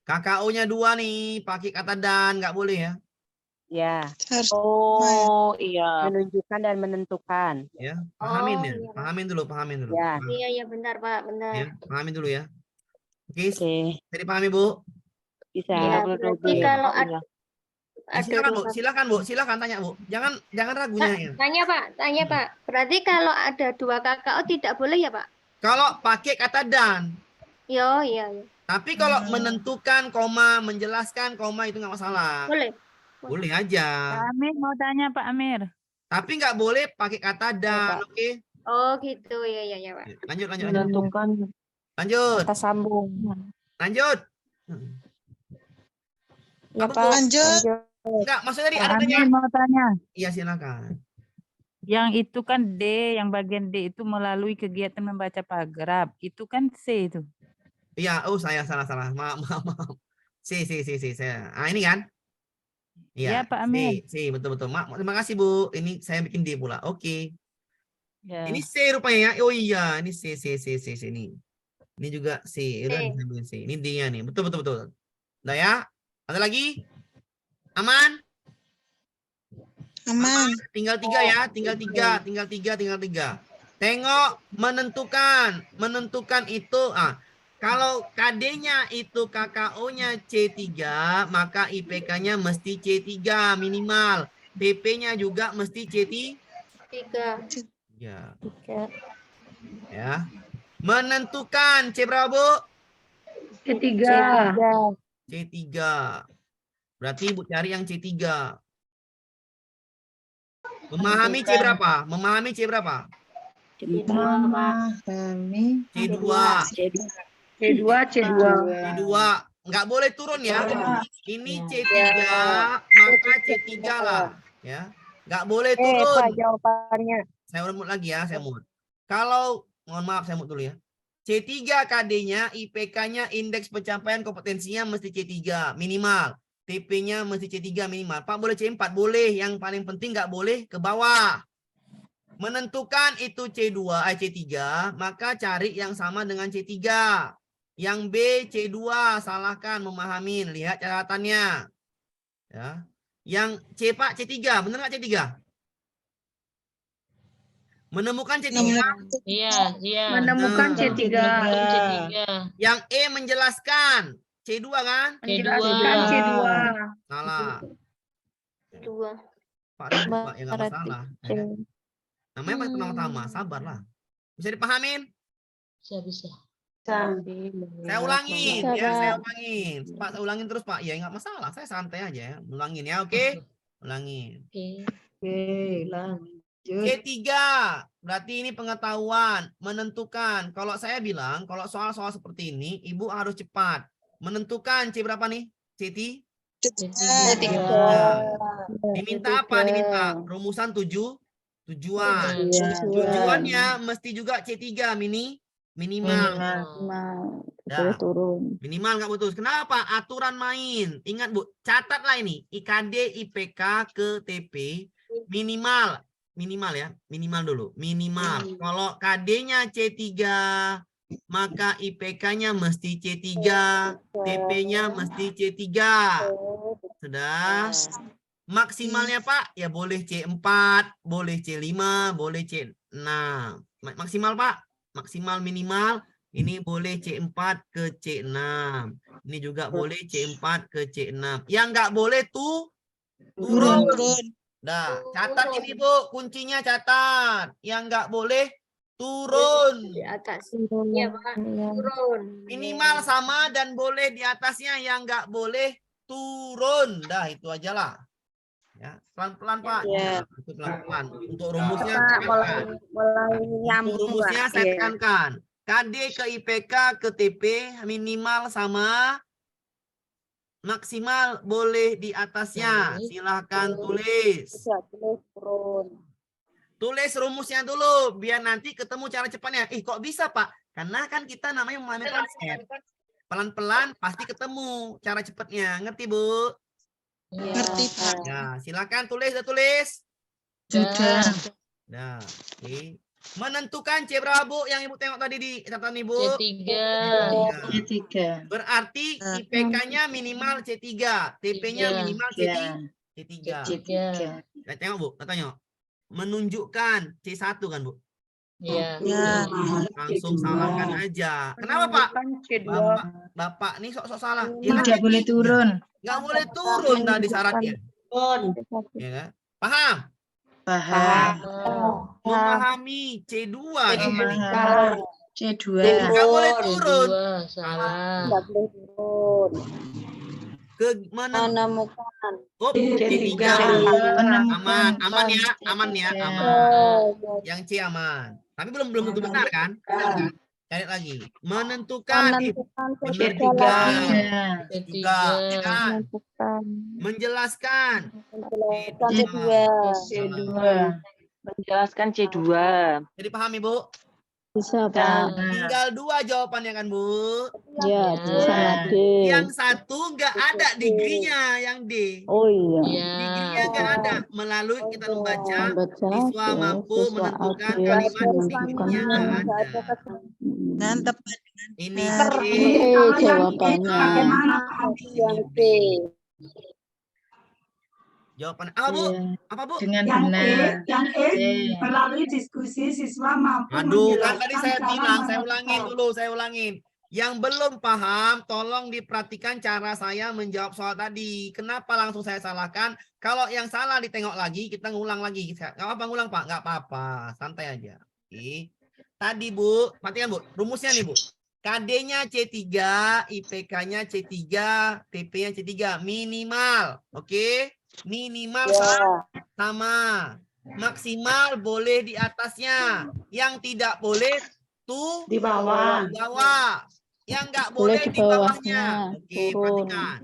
KKO-nya 2 nih, pakai kata dan, nggak boleh ya. Ya. Oh, iya. Menunjukkan dan menentukan. Ya, pahamin ya. iya. Pahamin dulu. Ya. Iya, benar Pak, benar. Ya, pahamin dulu ya. Oke, Oke. bisa dipahami, Bu? Bisa. Ya, berarti kalau ada Silakan tanya, Bu. Jangan ragunya ya. Tanya Pak. Berarti kalau ada 2 KKO tidak boleh ya Pak? Kalau pakai kata dan. Iya. Tapi kalau menentukan, koma, menjelaskan, koma itu nggak masalah. Boleh. Boleh aja. Pak Amir mau tanya Pak Amir. Tapi nggak boleh pakai kata dan, oke? Oh, gitu. Ya Pak. Lanjut. Menentukan Lanjut. kata sambung. Lanjut. Ya, Apa, Pak. Bu? Lanjut. Enggak, maksudnya tadi Pak ada Amin mau tanya. Iya, silakan. Yang itu kan D, yang bagian D itu melalui kegiatan membaca paragraf. Itu kan C itu. Iya, saya salah. Maaf. C, saya. Ah, ini kan? Ya, Iya, Pak Amin. C, betul. Terima kasih, Bu. Ini saya bikin D pula. Oke. Ya. Ini C rupanya ya. Oh iya, ini C ini. Ini juga C. Udah diambil C. Ini D-nya nih. Betul. Udah ya? Ada lagi? Aman? Aman. Tinggal 3 ya. Tinggal tiga. Tengok menentukan itu. Kalau KD-nya itu KKO-nya C3, maka IPK-nya mesti C3 minimal. PP-nya juga mesti C3. 3. Ya. Menentukan C berapa, Bu? C3. C3. Berarti Ibu cari yang C3. Memahami C berapa? C2, C2. Enggak boleh turun ya. Ini C3, maka C3 lah. Ya. Enggak boleh Pak, turun. jawabannya. Saya ulang lagi ya, Kalau, mohon maaf saya dulu ya. C3 KD-nya, IPK-nya, indeks pencapaian kompetensinya mesti C3 minimal. TP-nya mesti C3 minimal. Pak boleh C4, boleh. Yang paling penting nggak boleh ke bawah. Menentukan itu C3, maka cari yang sama dengan C3. Yang B C2, salahkan memahami. Lihat catatannya. Ya. Yang C Pak C3, benar nggak C3? Menemukan C3. Iya. Menemukan C3. Yang E menjelaskan. C2 kan? Menjelaskan C2. Salah. 2. Pak Ridho, Pak, ya nggak masalah. Ya kan? Namanya Pak pertama-tama, sabarlah. Bisa dipahamin? Bisa. Saya ulangin, ya saya ulangin. Pak, saya ulangin terus Pak. Ya nggak masalah, saya santai aja ya. Ulangin ya, oke? Ulangin. Oke, lanjut. C3, berarti ini pengetahuan, menentukan. Kalau saya bilang, kalau soal-soal seperti ini, Ibu harus cepat. Menentukan C berapa nih? C3? Diminta apa? Diminta rumusan tujuan. Tujuannya mesti juga C3 minimal. Boleh turun. Minimal nggak putus. Kenapa? Aturan main. Ingat Bu, catatlah ini. IKD, IPK ke TP minimal ya. Minimal dulu. Minimal. Kalau KD-nya C3, maka IPK-nya mesti C3, TP-nya mesti C3. Sudah? Maksimalnya Pak, ya boleh C4, boleh C5, boleh C6. Maksimal Pak, maksimal minimal. Ini boleh C4 ke C6. Ini juga boleh C4 ke C6. Yang nggak boleh turun. Nah, catat ini Bu, kuncinya catat. Yang nggak boleh turun. Di atas. Iya, Pak. Turun. Minimal sama dan boleh di atasnya, yang nggak boleh turun. Dah, itu aja lah. Ya, pelan-pelan Pak. Ya, itu pelan-pelan. Untuk rumusnya saya tekankan. KD ke IPK ke TP minimal sama, maksimal boleh di atasnya. Silahkan tulis. Tulis rumusnya dulu biar nanti ketemu cara cepatnya. Kok bisa Pak? Karena kan kita namanya memahami konsep. Pelan-pelan pasti ketemu cara cepatnya. Ngerti Bu? Ngerti Pak. Ya, silakan tulis. Udah tulis? Sudah. Nah, oke. Menentukan C berapa Bu yang Ibu tengok tadi di catatan Ibu? C3. Berarti IPK-nya minimal C3, TP-nya minimal C3. Kita tengok Bu, kita tengok. Menunjukkan C1 kan Bu? Iya. Langsung salahkan aja. Kenapa Pak? Bapak nih sok-sok salah. Tidak boleh turun. Nggak boleh turun tadi syaratnya. Ya kan? Paham? Paham. Memahami C2. C2. Nggak boleh turun. Salah. Nggak boleh turun. Menemukan. C3. Aman ya. Yang C aman. Tapi belum tentu benar kan? Edit lagi. Menentukan. Benar C3 juga. Tiga. Juga. Ya kan? Menentukan. Menjelaskan. menjelaskan C2 C2. Menjelaskan C2. Jadi paham Ibu? Bisa, Pak. Tinggal 2 jawabannya kan Bu? Ya, Ya. sama D. Yang satu nggak ada degree-nya, yang D. Oh iya. Ya. Degree-nya nggak ada. Melalui kita membaca, Membaca siswa oke, mampu siswa menentukan oke, kalimat menentukan degree-nya nggak kalimat. ada. Dan tepat. Ini Jawabannya. yang C jawaban apa Bu? Iya. Apa Bu? Dengan benar. C. melalui diskusi siswa mampu Aduh, kan tadi saya menjelaskan bilang, cara saya ulangin dulu, saya ulangin. Yang belum paham, tolong diperhatikan cara saya menjawab soal tadi. Kenapa langsung saya salahkan? Kalau yang salah ditengok lagi, kita ngulang lagi. Nggak apa ngulang Pak? Nggak apa-apa, santai aja. Oke. Tadi Bu, perhatikan Bu, rumusnya nih Bu. KD-nya C3, IPK-nya C3, TP-nya C3, minimal. Oke? Minimal sama. Maksimal boleh di atasnya. Yang tidak boleh tuh di bawah. di bawah. Yang nggak Boleh boleh di di bawahnya. bawahnya, Oke, turun. perhatikan.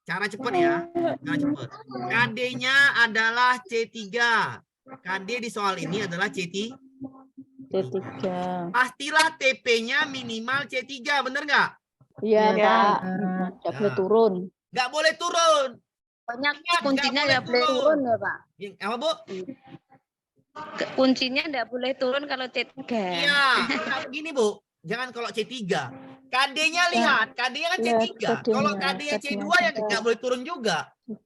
Cara cepet ya. Cara cepet. KD-nya adalah C3. KD di soal ini adalah C3. C3. Pastilah TP-nya minimal C3, bener nggak? Iya, Ya. Pak. Nggak boleh turun. Nggak boleh turun. banyak Ingat, kuncinya nggak nggak boleh boleh turun ya Pak Apa Bu? kuncinya nggak boleh turun kalau C3 Iya, nah, begini Bu. Jangan kalau C3. KD-nya lihat, KD-nya kan Lihat C3. KD-nya, Kalau KD-nya C2 ya nggak boleh turun juga.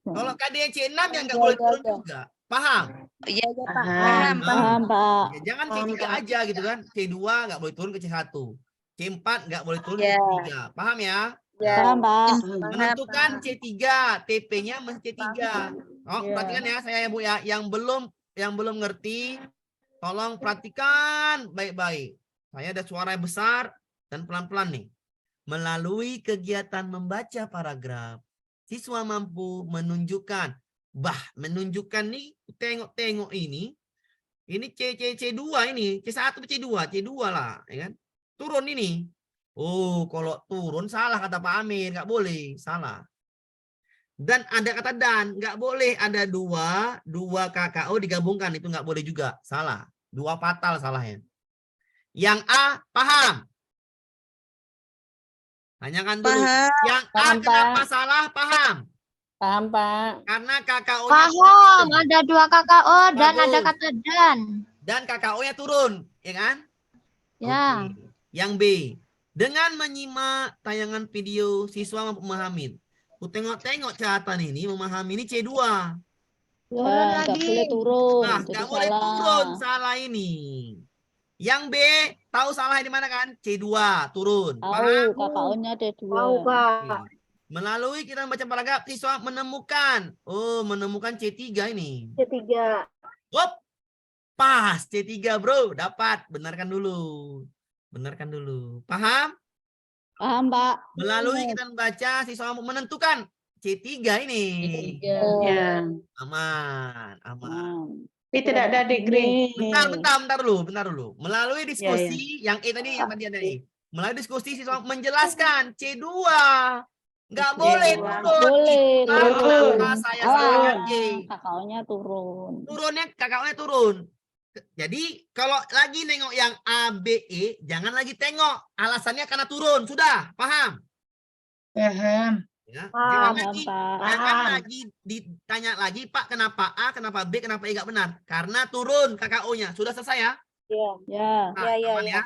Kalau KD-nya C6 ya nggak boleh turun juga. Paham? iya ya Pak Paham. Paham, Pak. Ya, jangan C3 aja gitu kan. C2 nggak boleh turun ke C1. C4 nggak boleh turun Ya. ke C3. Paham ya? ya Paham, Pak. Menentukan C3, TP-nya mesti C3. Oh, Iya. perhatikan ya saya ya Bu ya. Yang belum ngerti, tolong perhatikan baik-baik. Saya ada suara yang besar dan pelan-pelan nih. Melalui kegiatan membaca paragraf, siswa mampu menunjukkan, menunjukkan nih, tengok-tengok ini C2 ini, C1 C2 lah, ya kan? Turun ini. Oh, kalau turun salah kata Pak Amir, nggak boleh, salah. Dan ada kata dan, nggak boleh ada dua KKO digabungkan, itu nggak boleh juga, salah. 2 fatal salahnya. Yang A, paham? Tanyakan dulu. Paham. Yang A Paham, kenapa Pak. salah, paham? Paham, Pak. Karena KKO-nya paham ada 2 KKO dan Bagus. ada kata dan KKO-nya turun, ya kan? ya Oke. Yang B, dengan menyimak tayangan video, siswa mampu memahami. Ku tengok-tengok catatan ini, memahami ini C2. Ya, nggak boleh turun. Nah, Jadi nggak boleh salah. turun, salah ini. Yang B, tahu salah di mana kan? C2, turun. Tahu, Paham? KKO-nya ada 2. Oke. Melalui kita membaca paragraf, siswa menemukan. Oh, menemukan C3 ini. C3 Hop. Pas, C3 bro, dapat. Benarkan dulu. Benarkan dulu. Paham? Paham, Pak. Melalui kita membaca, siswa menentukan C3 ini. Ya. Aman, aman. Tapi tidak ada degree. Bentar dulu. Melalui diskusi, yang tadi ada E. Melalui diskusi, siswa menjelaskan C2. Nggak boleh turun. Boleh. Kenapa saya salahkan E? KKO-nya turun. Turunnya KKO-nya turun. Jadi kalau lagi nengok yang A, B, E, jangan lagi tengok. Alasannya karena turun. Sudah, paham? Paham. Ya. Paham, Jangan lagi ditanya lagi, Pak, kenapa A, kenapa B, kenapa E nggak benar? Karena turun KKO-nya. Sudah selesai ya? Ya. Nah, aman ya.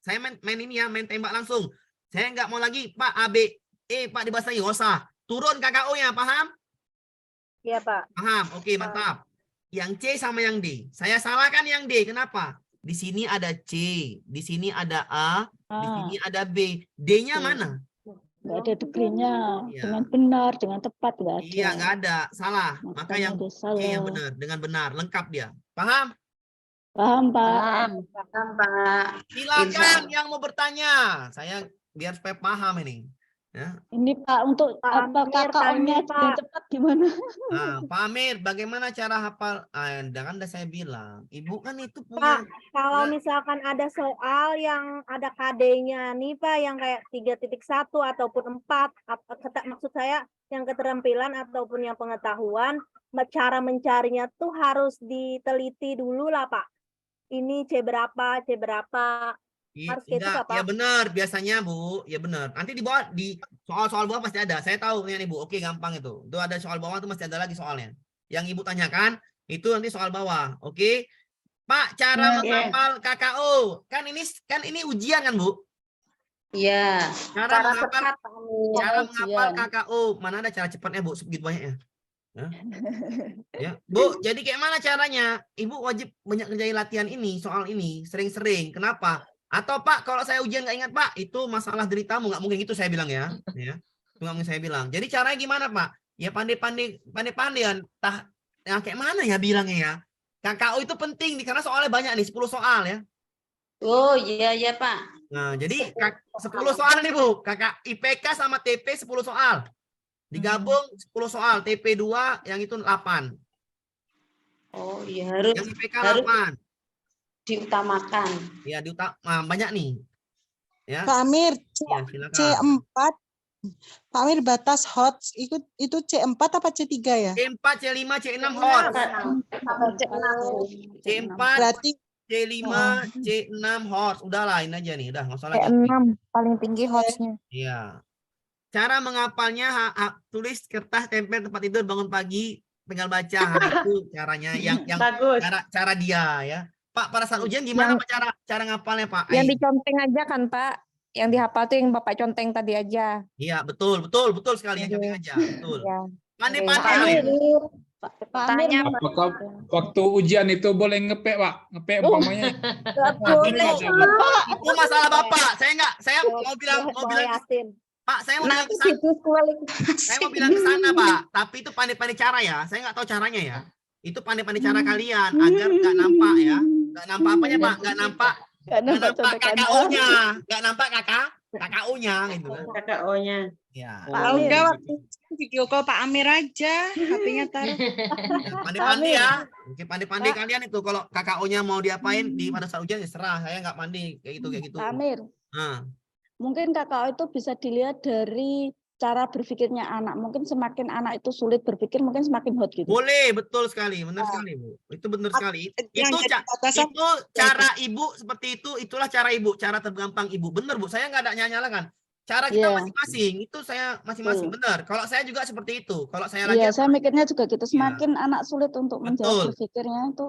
Saya main ini ya, main tembak langsung. Saya nggak mau lagi, Pak, A, B, E, Pak, dibahas lagi. Nggak usah. Turun KKO-nya, paham? ya Pak Paham? Oke, mantap. Yang C sama yang D. Saya salahkan yang D. Kenapa? Di sini ada C, di sini ada A, di sini ada B. D-nya mana? Nggak ada degree-nya. Iya. Dengan benar, dengan tepat nggak ada. Iya, nggak ada. Salah. Maka Makanya yang dia C salah. yang benar. Dengan benar. Lengkap dia. Paham? Paham, Pak. paham Pak Silakan yang mau bertanya. Saya biar supaya paham ini. Ya. Ini Pak, untuk apa KKO-nya yang cepat gimana? Nah, Pak Amir, bagaimana cara hafal? Kan udah saya bilang, Ibu kan itu punya. Kalau misalkan ada soal yang ada KD-nya nih Pak, yang kayak 3.1 ataupun 4, maksud saya yang keterampilan ataupun yang pengetahuan, cara mencarinya tuh harus diteliti dulu lah Pak. Ini C berapa, harus kayak itu Enggak, Pak. ya benar biasanya Bu, ya benar. Nanti di bawah di soal-soal bawah pasti ada. Saya tahu ya Ibu. Oke, gampang itu. Itu ada soal bawah tuh masih ada lagi soalnya. Yang Ibu tanyakan itu nanti soal bawah. Oke. Pak, cara menghafal KKO. Kan ini ujian kan, Bu? Iya. Cara menghafal KKO. Mana ada cara cepatnya, Bu? Segitu banyaknya. Ya, Bu, jadi kayak mana caranya? Ibu wajib banyak kerjain latihan ini, soal ini, sering-sering. Kenapa? Atau Pak, kalau saya ujian nggak ingat Pak, itu masalah deritamu, nggak mungkin itu saya bilang ya. Itu nggak mungkin saya bilang. Jadi caranya gimana Pak? Ya pandai-pandaian. Ya kayak mana ya bilangnya ya? KKO itu penting nih, karena soalnya banyak nih, 10 soal ya. Oh iya Pak. Nah, jadi 10 soal nih Bu. Kakak IPK sama TP 10 soal. Digabung 10 soal, TP 2 yang itu 8. Oh iya, harus Yang IPK 8. Diutamakan. Ya, banyak nih. Ya. Pak Amir, Ya, silakan. C4. Pak Amir, batas hot itu C4 apa C3 ya? C4, C5, C6 hot. C4, Berarti C5, C6 hot. Udahlah, ini aja nih. Udah, nggak usah lagi. C6 paling tinggi hotsnya. Iya. Cara menghafalnya, tulis kertas, tempel tempat tidur, bangun pagi, tinggal baca. Itu caranya. Yang cara dia ya. Pak, pada saat ujian gimana Pak cara ngapalnya Pak? Yang diconteng aja kan Pak. Yang dihafal tuh yang Bapak conteng tadi aja. Iya, betul sekali yang conteng aja. Betul. Pandai-pandai. Tanya Apakah waktu ujian itu boleh ngepek Pak? Ngepek umpamanya. Itu masalah Bapak. Saya mau bilang Pak, saya mau bilang ke sana Pak. Tapi itu pandai-pandai cara ya. Saya nggak tahu caranya ya. Itu pandai-pandai cara kalian agar nggak nampak ya. Nggak nampak apanya Pak? Nggak nampak KKO-nya. Nggak nampak KKO-nya gitu kan. KKO-nya. Ya. kalau enggak waktu video call Pak Amir aja, HP-nya taruh. Pandai-pandai ya. Oke, pandai-pandai kalian itu kalau KKO-nya mau diapain di pada saat ujian ya serah. Saya nggak pandai kayak gitu. Pak Amir, mungkin KKO itu bisa dilihat dari cara berpikirnya anak. Mungkin semakin anak itu sulit berpikir, mungkin semakin hot gitu. Boleh, betul sekali, benar sekali Bu. Itu benar sekali. Itu cara Ibu seperti itu, itulah cara Ibu, cara tergampang Ibu. Benar Bu, saya nggak ada nyalakan. Cara kita masing-masing, itu saya masing-masing benar. Kalau saya juga seperti itu. Kalau saya lagi saya mikirnya juga gitu. Semakin anak sulit untuk menjawab berpikirnya itu.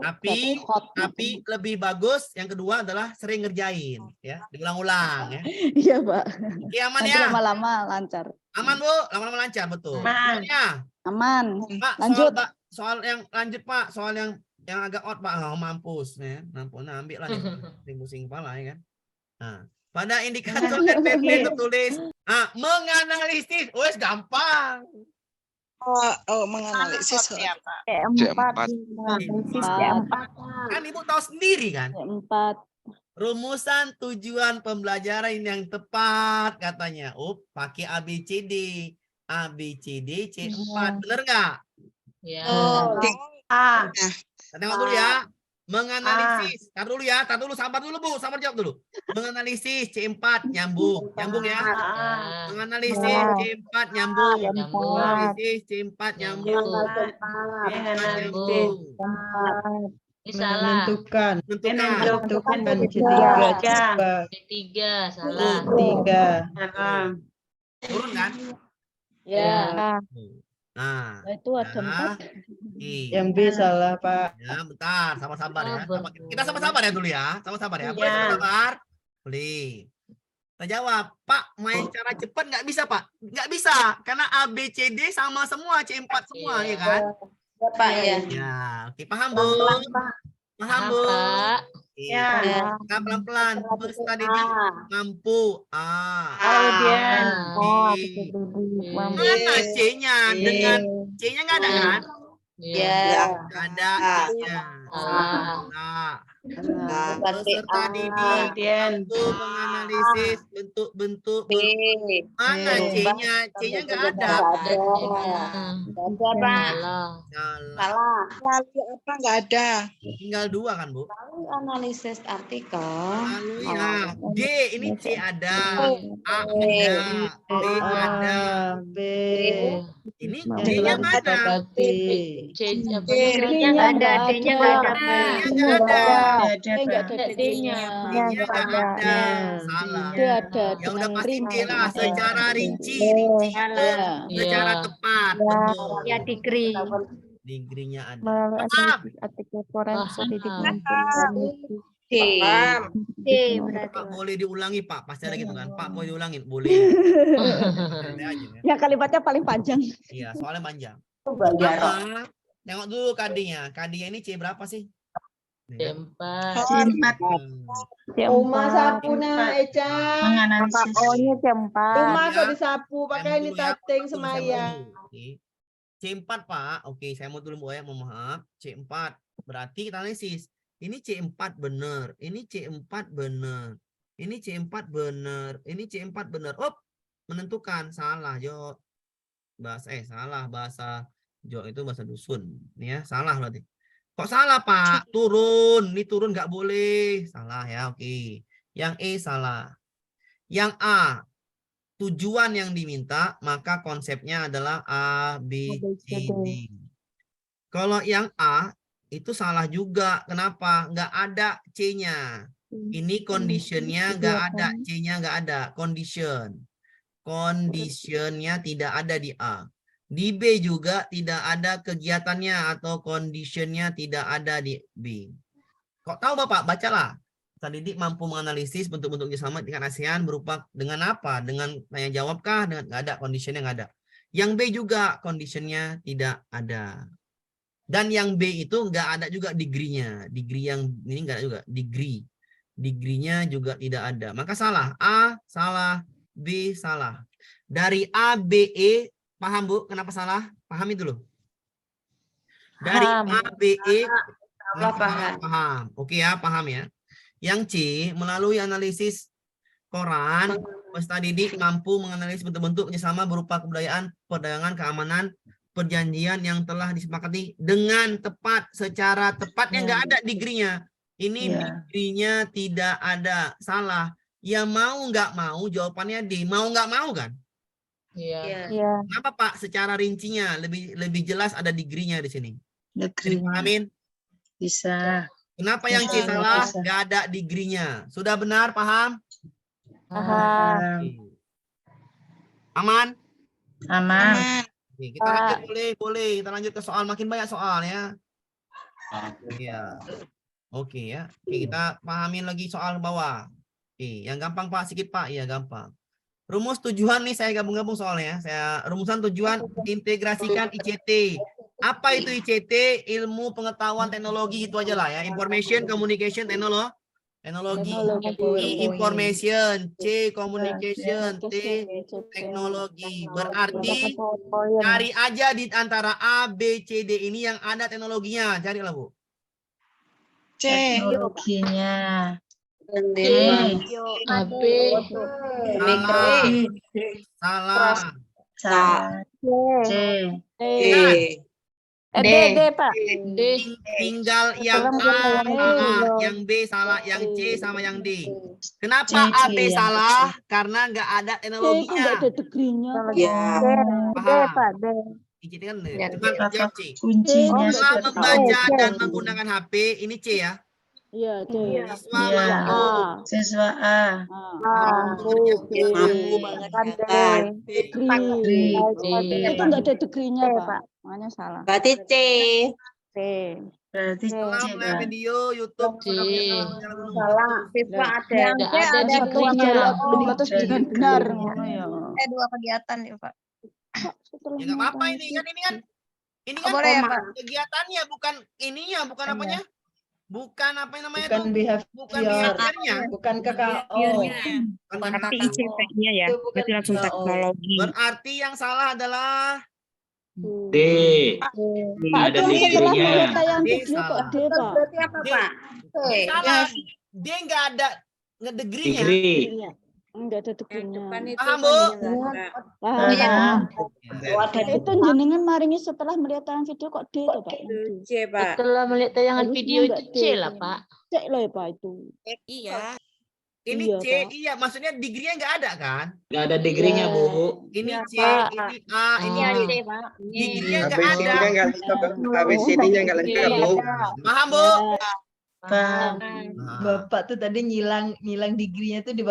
Tapi lebih bagus yang kedua adalah sering ngerjain, ya, diulang-ulang ya. Iya Pak. Oke, aman nanti ya. lama-lama lancar. Aman Bu, lama-lama lancar betul. Aman. Pak, lanjut. Soal yang lanjut Pak, soal yang agak out Pak, mampus ya. Nah, ambil lah pusing kepala ya kan. Nah, pada indikator RPP tertulis menganalisis, wes gampang. Menganalisis. C4. Kan Ibu tahu sendiri kan? C4. Rumusan tujuan pembelajaran yang tepat katanya. Pakai ABCD. ABCD C4. Bener nggak? Ya. Tengok dulu ya. Menganalisis. Tar dulu, sabar dulu Bu, sabar jawab dulu. Menganalisis C4 nyambung ya. Menganalisis C4 nyambung. Menganalisis C4 nyambung. Menentukan C3 salah. Turun kan? Ya. Nah, itu ada 4. Yang B salah Pak. Ya, bentar, sabar-sabar ya. Kita sama-sabar ya dulu ya. Sama-sabar ya. Boleh sama-sabar? Boleh. Kita jawab, Pak, main cara cepat nggak bisa Pak? Nggak bisa, karena A, B, C, D sama semua, C4 semua, ya kan? Ya Pak ya. Ya, oke, paham Bu? Paham Bu? Iya. Kita pelan-pelan. Tadi mampu. Mana C-nya? Dengan C-nya nggak ada kan? Ya. Nggak ada C-nya. Salah. Berarti Peserta A. didik mampu menganalisis bentuk-bentuk mana C-nya? C-nya nggak ada. Nggak ada, Pak. Salah. Lalu apa nggak ada? Tinggal 2 kan, Bu? Lalu analisis artikel. Lalu ya, D ini C ada, A ada, B ada. Ini D-nya mana? D-nya D-nya nggak ada. D-nya nggak ada. Nggak ada D-nya. D-nya nggak ada. Salah. D ada Ya udah dengan pasti C rinci. lah, secara rinci secara tepat. Betul. Ya degree. Degree-nya ada. Melalui Paham? analisis artikel forensik didik Paham. mampu meneliti. D. D berarti. Pak boleh diulangi Pak, pasti ada gitu kan. Pak boleh diulangin, boleh. Boleh aja ya. Ya kalimatnya paling panjang. Iya, soalnya panjang. Jarak. Apa? Tengok dulu KD-nya. KD-nya ini C berapa sih? Uma Sapuna Eca. Menganalisis. O-nya C4. Uma Ya. kok disapu pakai ini Saya dulu ya, tating Pak. semaya. Oke. C4 Pak. Oke, saya mau dulu Bu ya, mohon maaf. C4. Berarti kita analisis. Ini C4 benar. Ini C4 benar. Ini C4 benar. Ini C4 benar. Menentukan salah, Jo. Salah bahasa Jo itu bahasa dusun. Ini ya, salah berarti. Kok salah, Pak? Turun. Ini turun nggak boleh. Salah ya, oke. Yang E salah. Yang A, tujuan yang diminta, maka konsepnya adalah A, B, C, D. Kalau yang A, itu salah juga. Kenapa? Nggak ada C-nya. Ini condition-nya nggak ada. C-nya nggak ada. Condition. Condition-nya tidak ada di A. Di B juga tidak ada kegiatannya atau condition-nya tidak ada di B. Kok tahu Bapak? Bacalah. Peserta didik mampu menganalisis bentuk-bentuk kerjasama tingkat ASEAN berupa dengan apa? Dengan tanya jawabkah? Dengan nggak ada, condition-nya nggak ada. Yang B juga condition-nya tidak ada. Dan yang B itu nggak ada juga degree-nya. Degree yang ini nggak ada juga. Degree-nya juga tidak ada. Maka salah. A salah, B salah. Dari A, B, E, paham Bu? Kenapa salah? Paham itu loh. Dari A, B, E, paham. Oke ya, paham ya. Yang C, melalui analisis koran, peserta didik mampu menganalisis bentuk-bentuk kerjasama berupa kebudayaan, perdagangan, keamanan, perjanjian yang telah disepakati dengan tepat, secara tepatnya nggak ada degree-nya. Ini degree-nya tidak ada, salah. Ya mau nggak mau, jawabannya D. Mau nggak mau kan? Iya. Kenapa Pak? Secara rincinya lebih jelas ada degree-nya di sini. Amin. Bisa. Kenapa yang C salah? Nggak ada degree-nya. Sudah benar, paham? Paham. Aman? Aman. Oke, kita lanjut, boleh. Kita lanjut ke soal, makin banyak soal ya. Iya. Oke ya. Oke, kita pahamin lagi soal bawah. Oke, yang gampang Pak, sedikit Pak. Iya, gampang. Rumus tujuan nih saya gabung-gabung soalnya. Rumusan tujuan integrasikan ICT. Apa itu ICT? Ilmu pengetahuan teknologi, itu aja lah ya. Information, communication, teknologi. I, information, C, communication, T, teknologi. Berarti cari aja di antara A, B, C, D ini yang ada teknologinya. Carilah Bu. C. Teknologinya. Salah. C. D Pak. Tinggal yang A, yang B salah, yang C sama yang D. Kenapa A, B salah? Karena nggak ada teknologinya. Nggak ada degree-nya. Paham? Pak, D. ICT kan coba jawab C. Kuncinya Setelah membaca dan menggunakan HP, ini C ya. Iya, D. Siswa mampu Siswa A. mampu mengerjakan Degree. Itu nggak ada degree-nya Pak. Makanya salah. Berarti C. C. Berarti C. setelah melihat video YouTube. Salah. Siswa ada. Ada degree-nya. Terus dengan benar. Dua kegiatan ya Pak. Ya nggak apa-apa ini kan ini kan Boleh ya, Pak? kegiatannya bukan ininya, bukan apanya? Bukan apa yang namanya Bukan bukan behaviornya. Bukan KKO. Bukan ICT-nya ya. Berarti langsung teknologi. Berarti yang salah adalah D. Pak Ada Agung setelah degree-nya. melihat tayang D video kok salah. D, Pak? Berarti apa, D. Pak? D salah. D nggak ada degree-nya. Degree. Enggak ada Yang degree-nya. depan itu Paham, kan Bu? yang nggak ada. Paham, Iya. paham. Ya. Itu jenengan maringi setelah melihat tayangan video kok D tuh, Pak? Yang D. C, Pak. Setelah melihat tayangan Harusnya video itu enggak D, C lah, Pak. Cek lah ya, Pak itu. Iya. Ini Iya, C, Pak. iya. Maksudnya degree-nya nggak ada kan? Nggak ada degree-nya, Bu. Ini Iya, C, Pak. ini A, ini Ah. D. Pak. Degree-nya nggak ada. ABCD-nya nggak lengkap, ABCD-nya nggak lengkap, Bu. Paham, Bu? Pak, Nah. Bapak tuh tadi nyilang degree-nya tuh di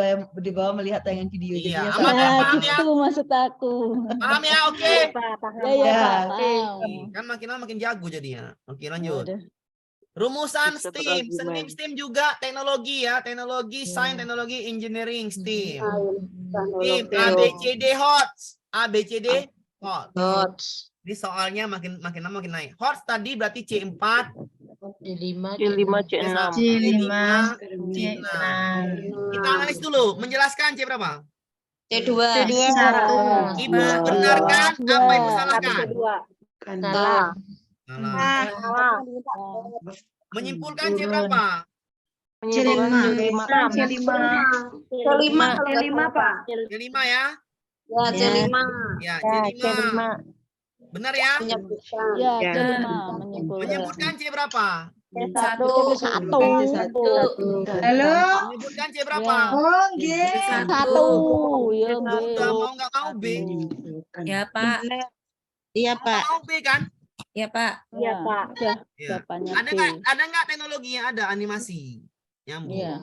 bawah melihat tayangan video. Iya, Jadinya aman salah. ya, Nah, paham ya? gitu maksud aku. Paham ya? Oke. Paham. Ya, ya, Ya. Pak, Oke. paham. Kan makin lama makin jago jadinya. Oke, lanjut. Udah. Rumusan Bisa STEAM, berargumen. STEAM juga teknologi ya, teknologi, sains, teknologi, engineering, STEAM. STEAM, A, B, C, D, HOTS. A, B, C, D, HOTS. Ini soalnya makin lama makin naik. HOTS tadi berarti C4, C5, C6, C5, C6. Kita analis dulu, menjelaskan C berapa? C2. Ibu benarkan apa ibu salahkan? Salah. Salah. Menyimpulkan C berapa? C5, Pak. C5 ya? Ya, C5. Ya, C5. Benar ya? Ya, Ya. C5 menyimpulkan. Menyebutkan C berapa? Satu. Halo? Menyebutkan C berapa? Oh, Satu. Ya, B. Udah mau nggak mau B? Ya, Pak. Iya, Mau nggak mau B kan? Ya, Pak. Iya, Pak. Udah, Ya. jawabannya Ada B. nggak teknologinya? Ada animasi. Nyambung. Iya.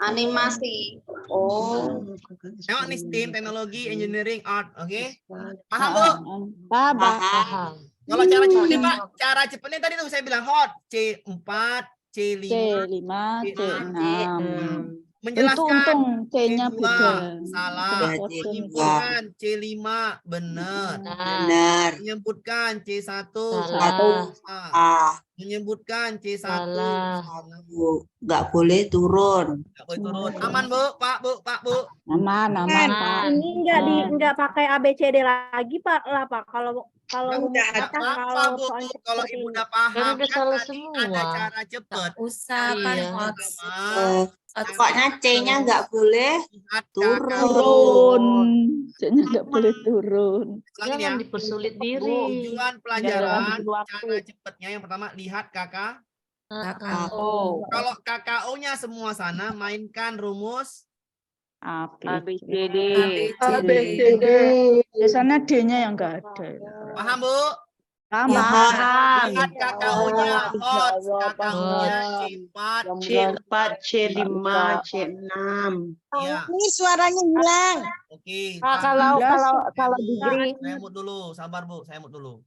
Animasi. Oh. Tengok nih STEAM, teknologi, engineering, art, oke? Paham Bu? Paham, Pak. Paham. Kalau cara cepetnya Pak, cara cepetnya tadi tuh saya bilang hot C4, C5, C5, C6. Itu menjelaskan untung C-nya C2 beda. salah, Kode-kodenya menyebutkan C5 benar, Benar. menyebutkan C1 Salah. salah, menyebutkan C1 Salah. nggak boleh turun. Aman Bu, Pak Bu. Aman, aman, Pak. Ini nggak pakai ABCD lagi Pak lah Pak. Kalau Udah ada apa Bu? soalnya Kalau seperti Ibu ini. udah paham udah kan salah tadi semua. ada cara cepet. Usah, Pak. Iya. Hots. Pokoknya C-nya nggak boleh Turun. C-nya nggak boleh turun. Lagi ya. Jangan dipersulit diri. Tujuan pelajaran cara cepetnya yang pertama lihat KK. Oh, Kalau KKO-nya semua sana mainkan rumus ABCD. ABCD. Biasanya D-nya yang nggak ada. paham Bu? Paham, Ya, Pak. paham. Lihat KKO-nya hot, KKO-nya C4, C4, C5, C6. ya. Ini suaranya hilang. Oke. Pak, kalau degree Saya mute dulu, sabar Bu, saya mute dulu.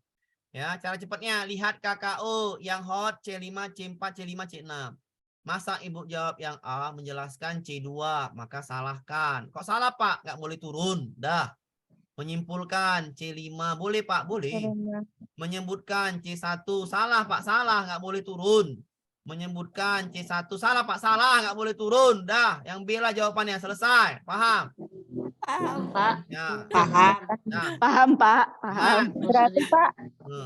Ya, cara cepatnya lihat KKO yang hot C5, C4, C5, C6. Masa Ibu jawab yang A menjelaskan C2, maka salahkan. Kok salah Pak? Nggak boleh turun. Dah. Menyimpulkan C5, boleh Pak? Boleh. Menyebutkan C1, salah Pak, salah, nggak boleh turun. Menyebutkan C1, salah Pak, salah, nggak boleh turun. Dah, yang B lah jawabannya, selesai. Paham? Pak. Ya. Paham. Nah, Paham, Pak. Paham. berarti Pak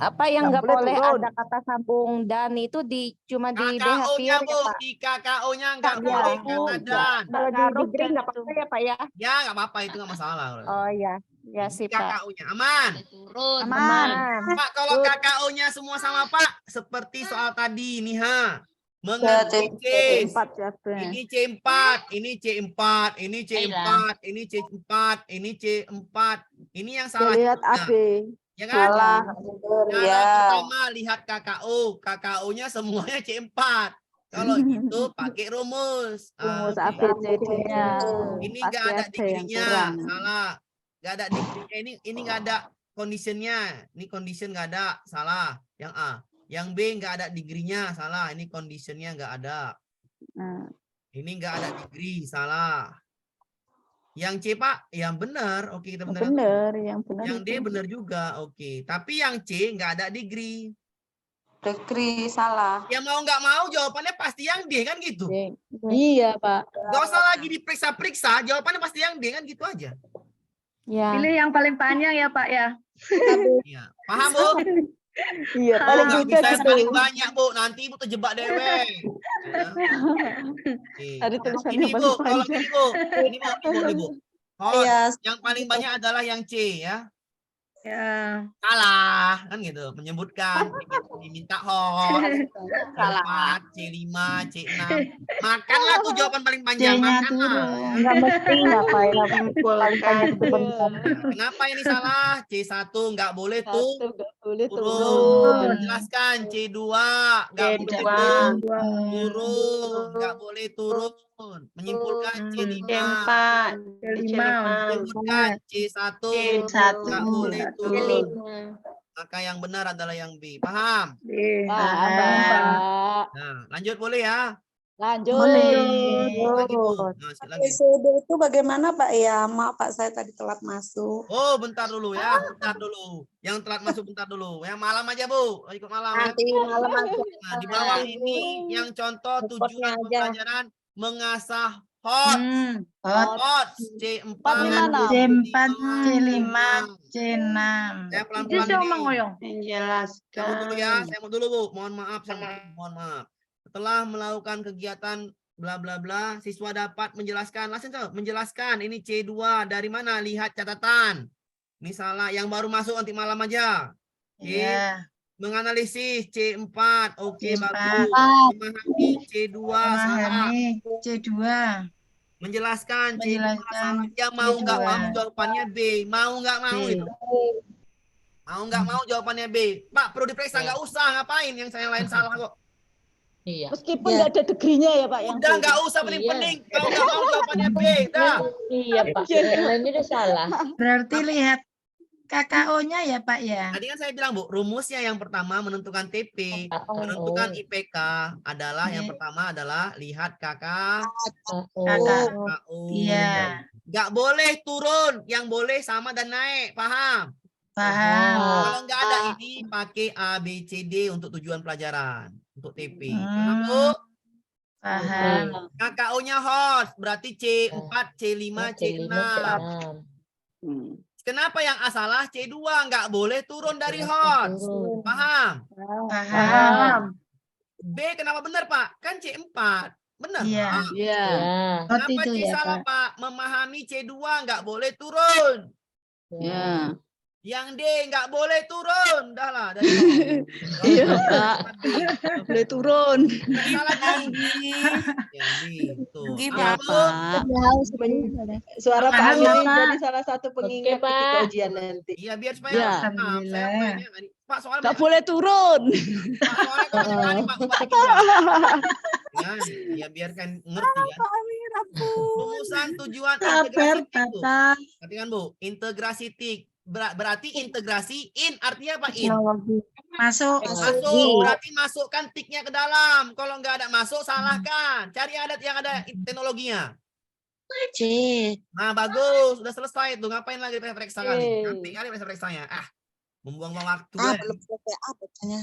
apa yang nggak boleh turun. ada kata sambung dan itu cuma di KKO-nya behavior Bu, ya Pak. di KKO-nya nggak Ya, boleh kata dan. Kalau di degree nggak apa-apa ya Pak ya. Ya, nggak apa-apa, itu nggak masalah. Oh iya, ya sih Pak. KKO-nya aman. Turun. Aman. Pak, kalau KKO-nya semua sama Pak, seperti soal tadi nih ha. Mengerti case. Ini C4, ini C4, ini C4, ini C4, ini C4. Ini yang salah. Lihat juga. AB. Ya kan? Salah. Cara pertama lihat KKO. KKO-nya semuanya C4. Kalau gitu pakai rumus. Rumus Oke. ABCD-nya. Ini Pasti nggak ada ada yang degree-nya. kurang. Salah. Nggak ada degree. Ini nggak ada condition-nya. Ini condition nggak ada. Salah. Yang A. Yang B nggak ada degree-nya. Salah. Ini condition-nya nggak ada. Nah, Ini nggak ada degree. Salah. Yang C Pak, yang benar. Oke, kita benar. benar, yang benar Yang D itu. benar juga. Oke. Tapi yang C nggak ada degree. Degree salah. Ya mau nggak mau jawabannya pasti yang D kan gitu. Iya, Pak. Gak usah lagi diperiksa-periksa. Jawabannya pasti yang D kan gitu aja. Ya. Pilih yang paling panjang ya Pak ya. Iya. Paham, Bu? Iya, Oh, paling nggak mudah bisa yang gitu. paling banyak, Bu. Nanti Ibu terjebak dewe. Ya. Ada tulisannya Ini, Bu. paling Kalau panjang. ini, Bu. Ini, Bu. Ini, Bu. Hot. Iya. Yang paling banyak adalah yang C, ya. Ya. Salah, kan gitu. Menyebutkan diminta hot. Salah. C5, C6. Makanlah tuh jawaban paling panjang. Makanlah. Ya. Enggak mesti ya Pak ya. Paling banyak itu benar. Nah, kenapa ini salah? C1 nggak boleh tuh Satu nggak boleh turun. turun. Jelaskan C2 nggak boleh C2. turun, nggak boleh turun. Menyimpulkan C5. C4. Menyebutkan C1 nggak boleh turun. Maka yang benar adalah yang B. Paham? Paham, Pak. Nah, lanjut boleh ya? Lanjut. Lagi, Bu. Nah, sekali lagi. ABCD itu bagaimana Pak ya? Maaf Pak, saya tadi telat masuk. Oh, bentar dulu ya, bentar dulu. Yang telat masuk bentar dulu. Yang malam aja, Bu. Ikut malam ya. Nanti malam aja. Nah, di bawah ini yang contoh tujuan pembelajaran mengasah hot. Hot C4, C4, C5, C6. Saya pelan-pelan ini. Menjelaskan. Saya mau dulu ya, saya mau dulu, Bu. Mohon maaf, mohon maaf. Setelah melakukan kegiatan bla bla bla, siswa dapat menjelaskan, langsung tuh, menjelaskan ini C2 dari mana? Lihat catatan. Misalnya yang baru masuk nanti malam aja. Oke. Menganalisis C4. Oke, bagus. Memahami C2 salah. C2. Menjelaskan C2 salah. Ya mau nggak mau jawabannya B. Mau nggak mau itu. Mau nggak mau jawabannya B. Pak, perlu diperiksa nggak usah, ngapain yang saya lain salah kok. Iya. Meskipun nggak ada degree-nya ya Pak. Udah nggak usah pening-pening. Kalau nggak mau jawabannya B. Dah. Iya Pak. Yang lainnya udah salah. Berarti lihat KKO-nya ya Pak ya. Tadi kan saya bilang, Bu, rumusnya yang pertama menentukan TP, menentukan IPK adalah yang pertama adalah lihat KKO. Iya. Nggak boleh turun, yang boleh sama dan naik, paham? Paham. Kalau nggak ada ini pakai A, B, C, D untuk tujuan pelajaran, untuk TP. Paham, Bu? Paham. KKO-nya host, berarti C4, C5, C6. Kenapa yang A salah? C2 nggak boleh turun dari host. Paham? Paham. B kenapa benar, Pak? Kan C4. Benar, Iya. Pak? Iya. Kenapa itu C ya, salah, Pak? Memahami C2 nggak boleh turun. Ya. Yang D nggak boleh turun. Dah lah. Dari Iya Pak. Boleh turun. salah lagi. Ya, gitu. Iya Apa, Bu? Pak. Suara Pak Amir jadi salah satu pengingat Pak. ketika ujian nanti. Iya, biar supaya Ya. paham. Saya mainnya, Pak, soalnya Nggak boleh turun. Pak, soalnya kalau berani, Pak, Pak, ya, ya biarkan ngerti ya. Rumusan tujuan integrasi itu. Perhatikan, Bu, integrasi tik. Berarti integrasi in artinya apa in? Masuk. Masuk, berarti masukkan tiknya ke dalam. Kalau nggak ada masuk, salahkan. Cari yang ada teknologinya. C. Nah, bagus. Udah selesai tuh. Ngapain lagi periksa kali? Oke. Nanti kali periksanya. Membuang-buang waktu. Belum selesai bacanya.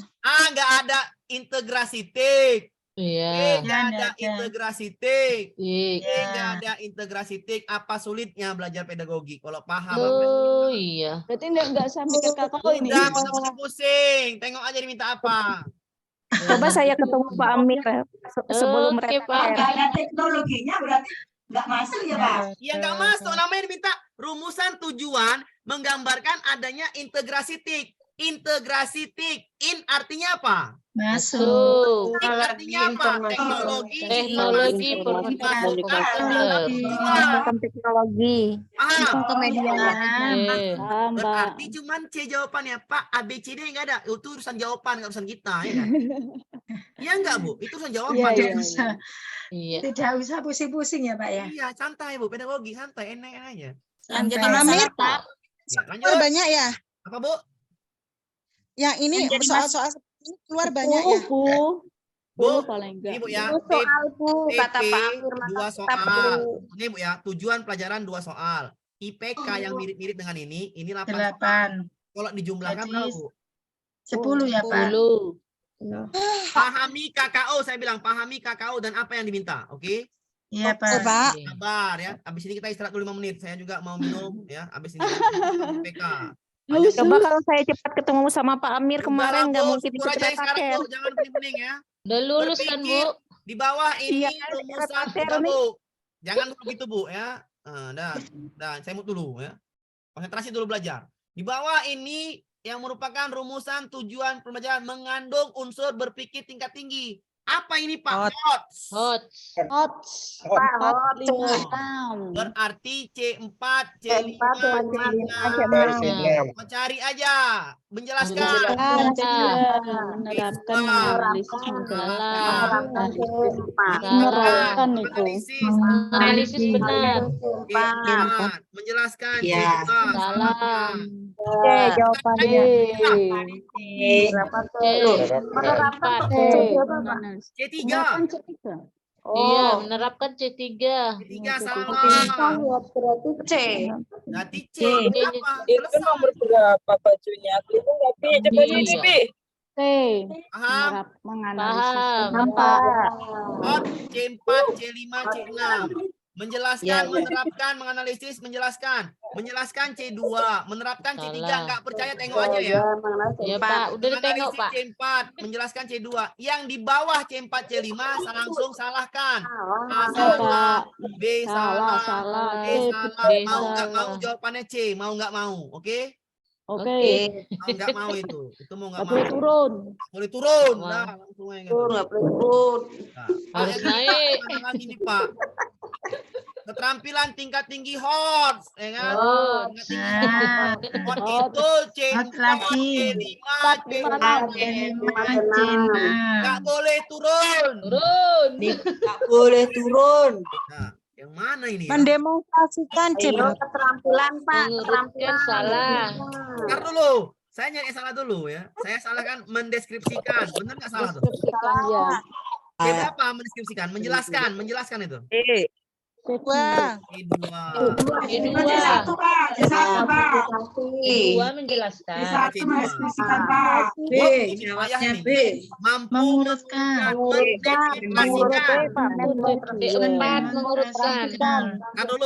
Nggak ada integrasi tik. Iya. Nggak ada integrasi tik. Iya. Nggak ada integrasi tik. Apa sulitnya belajar pedagogi? Kalau paham. Oh iya. Berarti nggak sampai ke KKO ini. Udah, nggak usah pusing. Tengok aja diminta apa. Coba saya ketemu Pak Amir sebelum Oke, mereka. Pak. Ada teknologinya berarti nggak masuk ya Pak? Ya nggak masuk. Namanya diminta rumusan tujuan menggambarkan adanya integrasi tik. Integrasi tik. In artinya apa? Masuk. Tik artinya apa? Teknologi. Teknologi Bukan teknologi. Berarti cuman C jawabannya, Pak. A, B, C, D nggak ada. Itu urusan jawaban, nggak urusan kita. Ya kan? Iya nggak, Bu? Itu urusan jawaban. Iya. Tidak usah pusing-pusing ya Pak ya. Iya, santai, Bu. Pedagogi, santai. Enak aja. Lanjut Amir, Ya, lanjut. keluar banyak ya? Apa, Bu? Yang ini soal-soal seperti ini keluar banyak ya? Bu, paling enggak. ini Bu ya. Soal Bu, kata TP, Pak Amir. 2 soal. Ini Bu ya, tujuan pelajaran 2 soal. IPK yang mirip-mirip dengan ini 8 soal. Kalau dijumlahkan berapa, Bu? 10 ya Pak. 10. Pahami KKO, saya bilang pahami KKO dan apa yang diminta, oke? Iya Pak. Sabar ya. Habis ini kita istirahat dulu 5 menit. Saya juga mau minum ya. Habis ini IPK. Coba kalau saya cepat ketemu sama Pak Amir kemarin nggak mungkin syukur ikut aja yang sekarang, pakai. Bu. Jangan pening-pening ya. Udah lulus kan, Bu? Berpikir di bawah ini Iya, rumusan pakai udah, nih. Bu. Jangan dulu gitu, Bu ya. Dan saya mau dulu ya. Konsentrasi dulu belajar. Di bawah ini yang merupakan rumusan tujuan pembelajaran mengandung unsur berpikir tingkat tinggi. Apa ini, Pak? HOTS. HOTS. Berarti C4, C5, C4, C6. Cari aja. Menjelaskan. Menerapkan, menganalisis, Menerapkan itu. Analisis benar. C4. Menjelaskan. Ya. C2. Salah. Jawabannya. Menerapkan. C3. Iya, menerapkan C3. C3 salah. Berarti C. Berarti C. C. Apa? Itu nomor berapa bajunya? Itu nggak bisa coba Iya. ini, Bi. C. Paham? Menganalisis. Paham. Hot C4, C5, C6. Menjelaskan, menerapkan, menganalisis, menjelaskan. Menjelaskan C2, menerapkan C3. Salah. Nggak percaya tengok aja ya. Ya, Pak. Udah ditengok, Menganalisis Pak. C4, menjelaskan C2. Yang di bawah C4, C5 langsung salahkan. A salah, B salah, D salah. Mau nggak mau jawabannya C, mau nggak mau. Oke? Oke. Mau nggak mau itu. Itu mau nggak Nggak mau. boleh turun. Boleh turun. Wah. Nah, langsung aja. Gitu. Nggak boleh turun. Nah, Harus yang naik. kedua, lagi nih, Pak. Keterampilan tingkat tinggi HOTS, ya kan? Tingkat tinggi HOTS itu C4, C5, C6. Nggak boleh turun. Nggak boleh turun. Nah, yang mana ini? Ya? Mendemonstrasikan C Ayo berapa? keterampilan, Pak. Mengurutkan salah. Bentar dulu. Saya nyari salah dulu ya. Saya salah kan mendeskripsikan. Benar nggak salah tuh? Deskripsikan, ya. C berapa mendeskripsikan? Menjelaskan itu. C2. C2. C2. C2 menjelaskan. B. Jawabnya B. Mampu mengurutkan, mendeskripsikan. C4 mengurutkan. Kan dulu,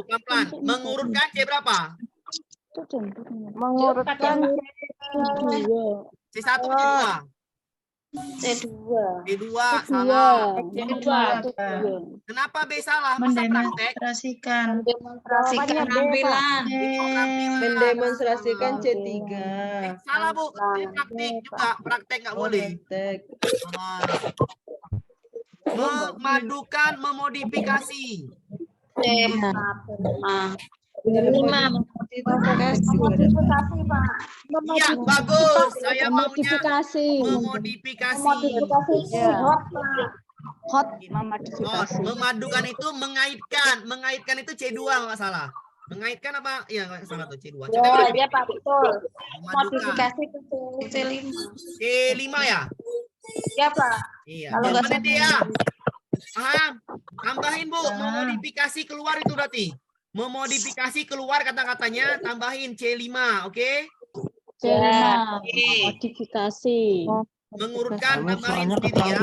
pelan-pelan. Mengurutkan C berapa? Mengurutkan C1 atau C2? C2. C2 salah. C2. Kenapa B salah? Masa praktek? Keterampilan. Mendemonstrasikan C3. Salah, Bu. Ini praktik juga. Praktek nggak boleh. Memadukan, memodifikasi. C4. 5. Iya, bagus. Saya maunya Modifikasi. memodifikasi. Hot memodifikasi. Memadukan itu mengaitkan. Mengaitkan itu C2 nggak salah. Mengaitkan apa? Iya, nggak salah tuh C2. Ya, Pak, betul. Memadukan. Modifikasi itu C5. C5 ya? Ya, Pak. Iya. Kalau nggak Mana dia? Paham? Tambahin, Bu. Memodifikasi keluar itu berarti. Memodifikasi keluar kata-katanya, tambahin C5, oke? C5. Modifikasi. Mengurutkan, tambahin sendiri ya.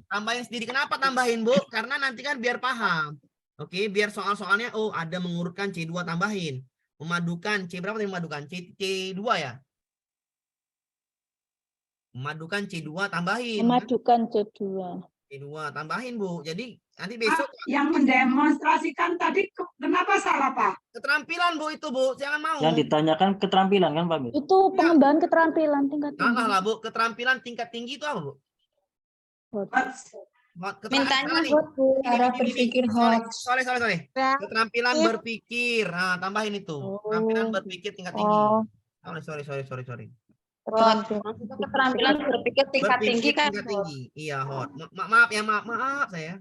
Tambahin sendiri. Kenapa tambahin, Bu? Karena nanti kan biar paham. Oke, biar soal-soalnya, oh ada mengurutkan C2 tambahin. Memadukan, C berapa tadi memadukan? C2 ya? Memadukan C2 tambahin. Memadukan C2. C2 tambahin, Bu. Jadi nanti besok yang mendemonstrasikan tadi kenapa salah, Pak? keterampilan, Bu, itu, Bu. Jangan mau. Yang ditanyakan keterampilan kan, Pak Mir? Itu pengembangan keterampilan tingkat tinggi. Salah lah, Bu. Keterampilan tingkat tinggi itu apa, Bu? Mintanya Ini, hot, Bu. Cara ini. berpikir Sorry, hot. sorry. Keterampilan berpikir. Nah, tambahin itu. Keterampilan berpikir tingkat tinggi. Sorry. Keterampilan berpikir tingkat tinggi kan. Tingkat tinggi. Iya, hot. Maaf saya.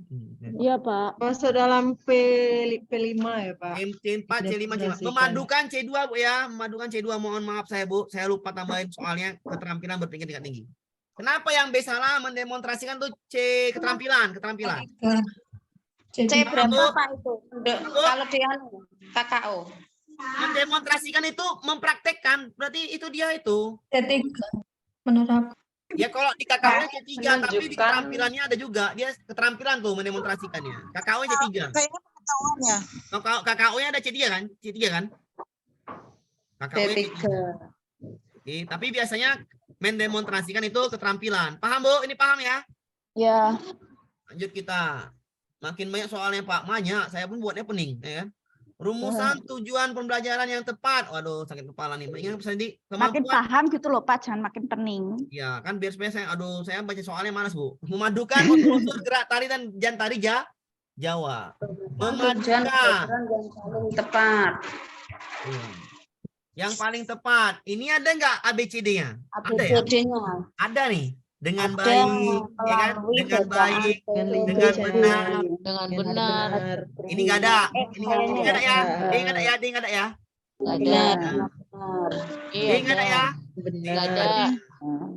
Iya, Pak. Masuk dalam P5 ya, Pak. C4, C5, C5. Memadukan C2, Bu ya. Memadukan C2. Mohon maaf saya, Bu. Saya lupa tambahin soalnya keterampilan berpikir tingkat tinggi. Kenapa yang B salah mendemonstrasikan tuh C keterampilan. C berapa, Pak, itu? Kalau dia KKO. Mendemonstrasikan itu mempraktekkan. Berarti itu dia itu. C3. Menerap. Ya kalau di KKO-nya C3, tapi di keterampilannya ada juga. Dia keterampilan tuh mendemonstrasikannya. KKO-nya C3. Kayaknya pengetahuannya. KKO-nya ada C3 kan? C3 kan? KKW D3. Oke, tapi biasanya mendemonstrasikan itu keterampilan. Paham, Bu? Ini paham ya? Ya. Lanjut kita. Makin banyak soalnya, Pak. Banyak. Saya pun buatnya pening, ya kan? Rumusan tujuan pembelajaran yang tepat. Waduh, sakit kepala nih. Ingat pesan di Makin kemampuan. paham gitu loh Pak, jangan makin pening. Ya, kan biar supaya saya baca soalnya malas, Bu. Memadukan unsur-unsur gerak tari dan tari Jawa. Tujuan Memadukan. pelajaran yang paling tepat. Yang paling tepat. Ini ada nggak ABCD-nya? Ada ya? ABCD-nya. Ada nih. Dengan Ada, baik, ya kan? Dengan baik, dengan benar. Dengan benar. Ini nggak ada. Ini nggak ada ya? Ini nggak ada ya? Ini nggak ada ya? Nggak ada. Ini Iya, nggak ada ya? nggak ada.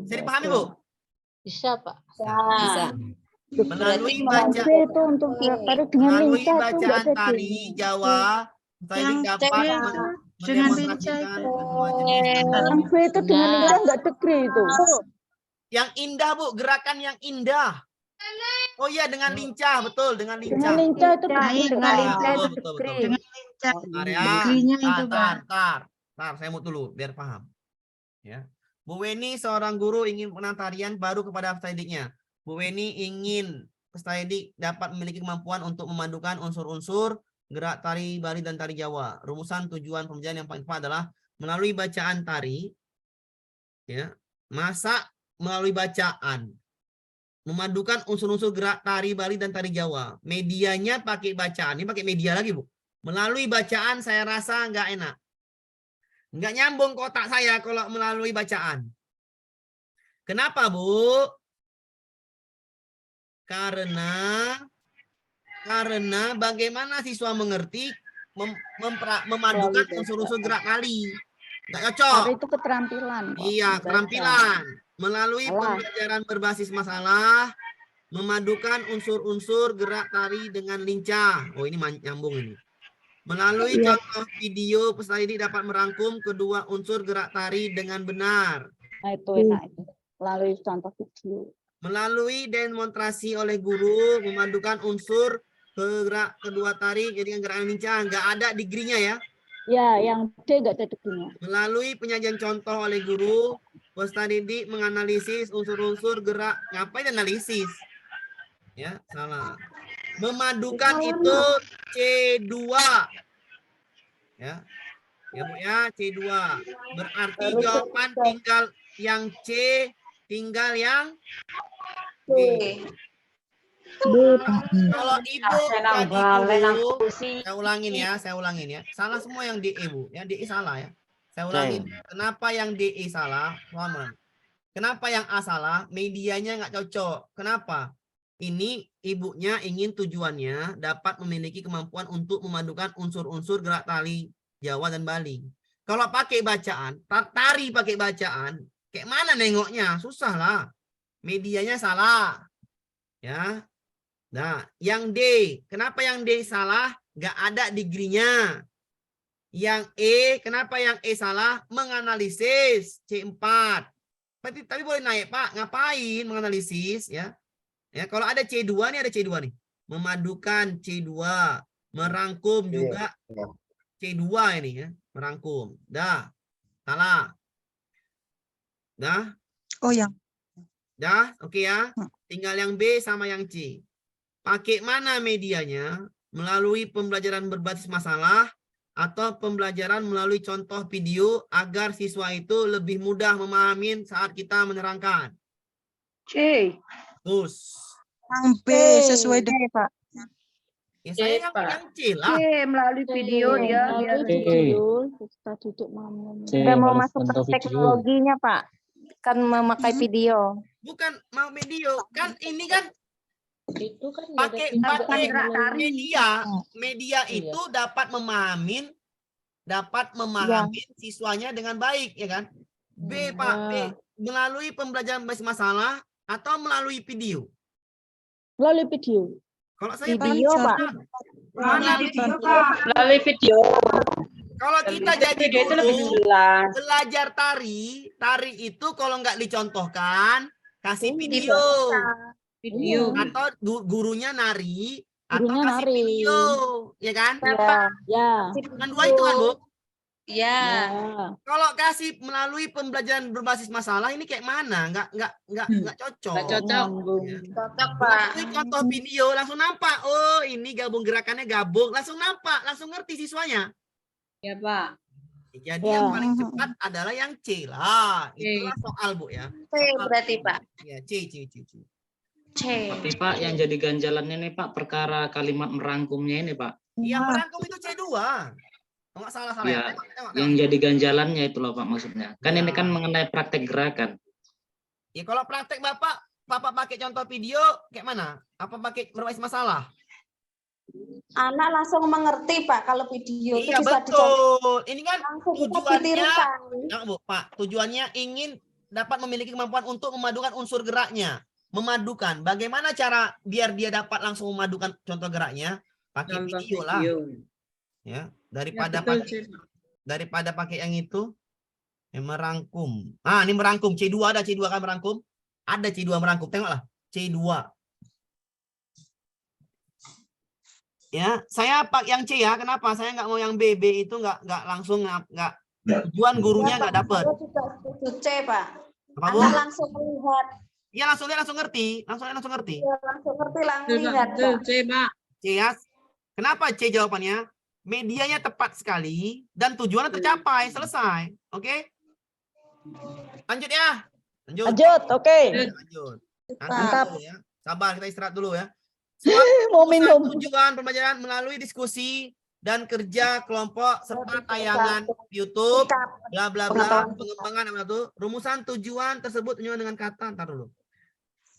Bisa dipahami, Bu? Bisa, Pak. Bisa. Melalui Itu untuk gerak tari dengan melalui lincah itu nggak bacaan ada tari Jawa, saya dapat mendemonstrasikan semua jenis Yang B itu dengan lincah nggak degree itu. yang indah, Bu, gerakan yang indah. Oh iya, dengan lincah, betul, dengan lincah. Dengan lincah itu Dengan lincah itu betul. degree. Bentar ya. Degree-nya itu, Tar, saya mau dulu biar paham. Ya. Bu Weni seorang guru ingin penatarian baru kepada peserta didiknya. Bu Weni ingin peserta didik dapat memiliki kemampuan untuk memadukan unsur-unsur gerak tari Bali dan tari Jawa. Rumusan tujuan pembelajaran yang paling tepat adalah melalui bacaan tari, ya, melalui bacaan, memadukan unsur-unsur gerak tari Bali dan tari Jawa. Medianya pakai bacaan. Ini pakai media lagi, Bu. Melalui bacaan saya rasa nggak enak. Nggak nyambung kotak saya kalau melalui bacaan. Kenapa, Bu? Karena bagaimana siswa mengerti memadukan unsur-unsur gerak tari. Nggak cocok. Tari itu keterampilan. Kok. Iya, keterampilan. Melalui pembelajaran berbasis masalah, memadukan unsur-unsur gerak tari dengan lincah. Oh, ini nyambung ini. Melalui contoh video, peserta didik dapat merangkum kedua unsur gerak tari dengan benar. Nah, itu enak itu. Melalui contoh video. Melalui demonstrasi oleh guru, memadukan unsur gerak kedua tari jadi gerakan lincah. Nggak ada degree-nya ya. Ya, yang D nggak ada degree-nya. Melalui penyajian contoh oleh guru, peserta didik menganalisis unsur-unsur gerak. Ngapain analisis? Ya, salah. Memadukan itu C2. Ya. Ya, Bu ya, C2. Berarti jawaban tinggal yang C, tinggal yang B. Kalau Ibu tadi dulu, saya ulangin ya. Salah semua yang DE, Bu. Yang DE salah ya. Saya ulangin. Kenapa yang DE salah? Kenapa yang A salah? Medianya nggak cocok. Kenapa? Ini ibunya ingin tujuannya dapat memiliki kemampuan untuk memadukan unsur-unsur gerak tari Jawa dan Bali. Kalau pakai bacaan, tari pakai bacaan, kayak mana nengoknya? Susah lah. Medianya salah. Ya. Nah, yang D, kenapa yang D salah? Nggak ada degree-nya. Yang E, kenapa yang E salah? Menganalisis C4. Tapi boleh naik, Pak. Ngapain menganalisis ya? Ya, kalau ada C2 nih, ada C2 nih. Memadukan C2, merangkum juga C2 ini ya, merangkum. Dah. Salah. Dah? Oh, yang. Dah, oke ya. Tinggal yang B sama yang C. Pakai mana medianya? Melalui pembelajaran berbasis masalah atau pembelajaran melalui contoh video agar siswa itu lebih mudah memahami saat kita menerangkan. C. Terus. Yang B sesuai dengan Pak. Ya, saya yang C lah. C melalui video dia biar video kita duduk malam. Sudah mau masuk ke teknologinya, Pak. Kan memakai video. Bukan mau video, kan ini kan Itu kan pakai media itu dapat memahami siswanya dengan baik ya kan. B, Pak, B, melalui pembelajaran basis masalah atau melalui video. Melalui video. Kalau saya Video, Pak. Melalui video. Kalau kita jadi Video itu lebih guru jelas. belajar tari itu kalau nggak dicontohkan kasih video. Atau gurunya nari atau kasih video, ya kan? Ya. Kan dua itu kan, Bu? Ya. Kalau kasih melalui pembelajaran berbasis masalah ini kayak mana? Nggak cocok. Nggak cocok. Ya. Cocok, Pak. Melalui contoh video langsung nampak. Oh, ini gabung gerakannya gabung. Langsung nampak, langsung ngerti siswanya. Ya, Pak. Jadi yang paling cepat adalah yang C lah. Itulah soal, Bu ya. C berarti, Pak. Ya, C. Tapi Pak, yang jadi ganjalannya nih Pak, perkara kalimat merangkumnya ini Pak. Yang merangkum itu C2. Nggak salah Ya, ya. yang jadi ganjalannya itu loh Pak maksudnya. Kan ini kan mengenai praktek gerakan. Ya kalau praktek Bapak pakai contoh video kayak mana? Apa pakai berbasis masalah? Anak langsung mengerti Pak kalau video itu Iya bisa betul. Ini kan langsung bisa tujuannya, ditirukan. ya, Bu, Pak, tujuannya ingin dapat memiliki kemampuan untuk memadukan unsur geraknya. Memadukan. Bagaimana cara biar dia dapat langsung memadukan contoh geraknya? Pakai video lah. Ya, daripada pakai yang itu yang merangkum. Ah, ini merangkum. C2 ada C2 kan merangkum? Ada C2 merangkum. Tengoklah. C2. Ya, saya pakai yang C ya. Kenapa? Saya nggak mau yang B. B itu nggak langsung nggak tujuan gurunya nggak dapat. C, Pak. Apa, Bu? Anak langsung melihat. Iya, langsung lihat, langsung ngerti. Langsung ngerti. Iya, langsung ngerti, langsung lihat, Pak. C, Pak. C ya. Kenapa C jawabannya? Medianya tepat sekali dan tujuannya tercapai. Selesai. Oke? Lanjut ya. Lanjut, oke. Lanjut. Mantap. Dulu ya. Sabar, kita istirahat dulu ya. Mau minum. Tujuan pembelajaran melalui diskusi dan kerja kelompok serta tayangan YouTube, bla bla bla, pengembangan apa itu? Rumusan tujuan tersebut tunjukkan dengan kata, ntar dulu.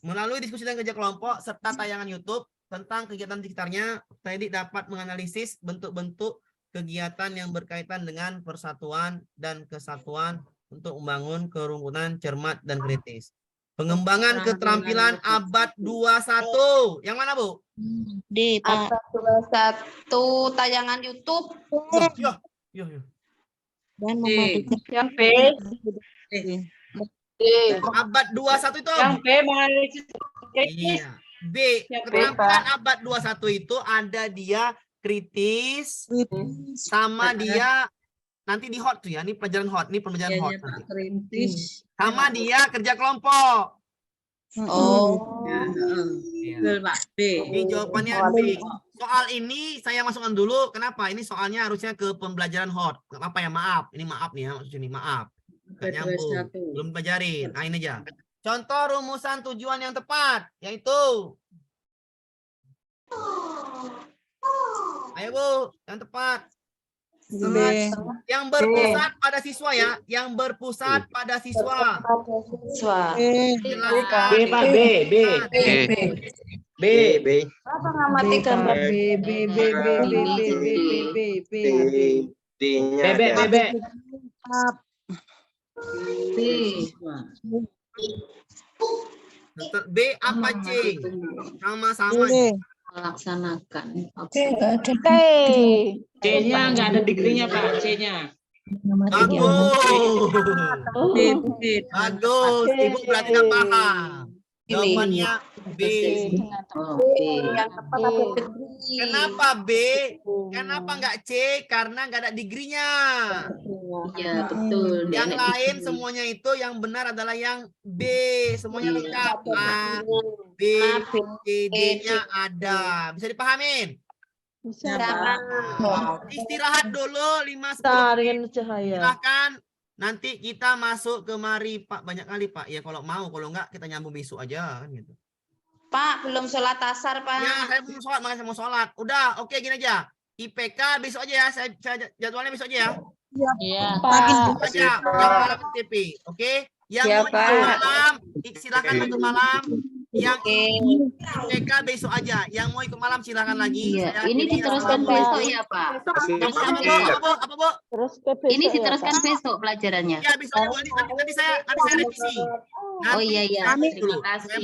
Melalui diskusi dan kerja kelompok serta tayangan YouTube tentang kegiatan di sekitarnya, Teddy dapat menganalisis bentuk-bentuk kegiatan yang berkaitan dengan persatuan dan kesatuan untuk membangun kerukunan cermat dan kritis. Pengembangan keterampilan abad 21. Yang mana, Bu? D, Pak. Abad 21 tayangan YouTube. Yo. Dan memadukan. Yang B. Abad 21 itu Yang B menganalisis. Iya. B, keterampilan abad 21 itu ada dia kritis sama dia nanti di hot tuh ya. Ini pelajaran hot, ini pembelajaran hot. Kritis. Sama dia kerja kelompok. Oh. Betul, Pak. B. Ini jawabannya B. Soal ini saya masukkan dulu. Kenapa? Ini soalnya harusnya ke pembelajaran hot. Nggak apa-apa ya, maaf. Ini maaf nih ya, maksudnya ini maaf. Nggak nyambung. Belum pelajarin. Nah, ini aja. Contoh rumusan tujuan yang tepat, yaitu. Ayo, Bu, yang tepat. Yang berpusat pada siswa ya, yang berpusat pada siswa. Silakan. B, Pak, B. Apa ngamati gambar B apa C? Sama-sama. Melaksanakan. C-nya nggak ada degree-nya Pak, C-nya. Bagus. Bagus. Ibu berarti nggak paham. Jawabannya B. yang tepat ada degree. Kenapa B? Kenapa nggak C? Karena nggak ada degree-nya. Iya, betul. Yang lain semuanya itu yang benar adalah yang B. Semuanya lengkap. A, B, C, D-nya ada. Bisa dipahamin? Istirahat dulu 5-10 menit. Silakan. Nanti kita masuk ke mari Pak, banyak kali Pak. Ya kalau mau, kalau enggak kita nyambung besok aja kan gitu. Pak, belum sholat asar, Pak. Ya, saya belum sholat, makanya saya mau sholat. Udah, oke gini aja. IPK besok aja ya, saya jadwalnya besok aja ya. Iya. Aja, yang malam TP, oke? Yang mau ikut malam, silakan ikut malam. Yang IPK besok aja. Yang mau ikut malam silakan lagi. Iya. Ini diteruskan besok ya, Pak. Apa, Bu? Ini diteruskan besok pelajarannya. Ya, besok aja, Bu. Nanti saya revisi. Oh iya iya. Terima kasih.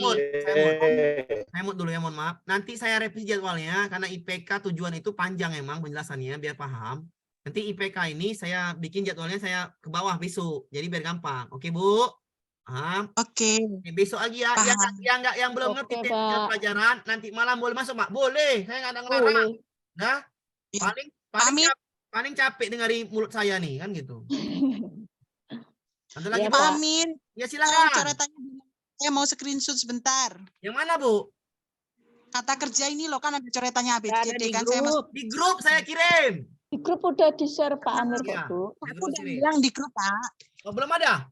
Saya mau dulu ya, mohon maaf. Nanti saya revisi jadwalnya karena IPK tujuan itu panjang emang penjelasannya biar paham. Nanti IPK ini saya bikin jadwalnya saya ke bawah besok. Jadi biar gampang. Oke, Bu? Paham? Oke. Besok lagi ya. Yang belum ngerti pelajaran nanti malam boleh masuk, Pak? Boleh. Saya nggak ada ngelarang. Nah, paling Paling capek dengari mulut saya nih, kan gitu. Ada lagi, Iya, Bu? Pak Pak. Amir, Ya tolong silakan. coretannya dulu. Saya mau screenshot sebentar. Yang mana, Bu? Kata kerja ini loh kan ada coretannya Ada ABCD di kan saya masih Di grup saya kirim. Di grup udah di-share Pak Amir Iya, kok, Bu. di aku grup udah kirim. bilang di grup Pak. Oh, belum ada?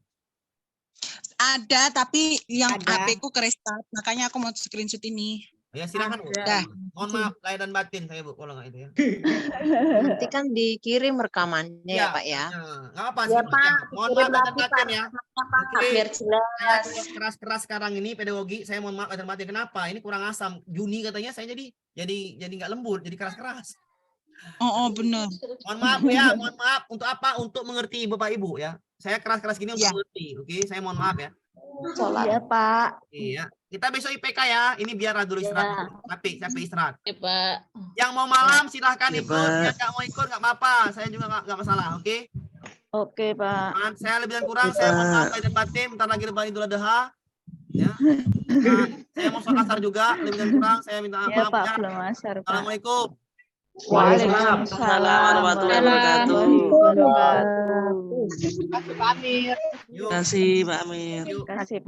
Ada tapi yang Ada. HP ku ke restart makanya aku mau screenshot ini. Ya silakan, Bu. Dah. Mohon maaf lahir dan batin saya, Bu, kalau nggak itu ya. Nanti kan dikirim rekamannya ya, Pak ya. Nggak apa Ya, sih, Pak. Pak. Mohon Kirim maaf lahir dan lagi, batin Pak. ya. Pak, Oke. biar jelas. Saya keras-keras sekarang ini pedagogi, saya mohon maaf lahir dan batin. Kenapa? Ini kurang asam. Juni katanya saya jadi nggak lembut, jadi keras-keras. Oh, benar. Mohon maaf ya, mohon maaf. Untuk apa? Untuk mengerti Bapak Ibu ya. Saya keras-keras gini untuk Iya. mengerti. Oke, saya mohon maaf ya. Iya, Pak. Iya. Kita besok IPK ya. Ini biar dulu istirahat. Capek istirahat. Ya, Pak. Yang mau malam silahkan Ya, ikut. Pak. Yang nggak mau ikut nggak apa-apa. Saya juga nggak masalah. Oke. Oke, Pak. Saya lebih dan kurang. Saya mohon maaf lahir dan batin. Bentar lagi lebaran Idul Adha. Ya. Nah, saya mau sholat asar juga. Lebih dan kurang. Saya minta Iya, maaf. Pak, Ya. belum asar, Pak. Assalamualaikum. Waalaikumsalam warahmatullahi wabarakatuh. warahmatullahi wabarakatuh. Yuk. Terima kasih Pak Amir. Yuk. Terima kasih, Pak.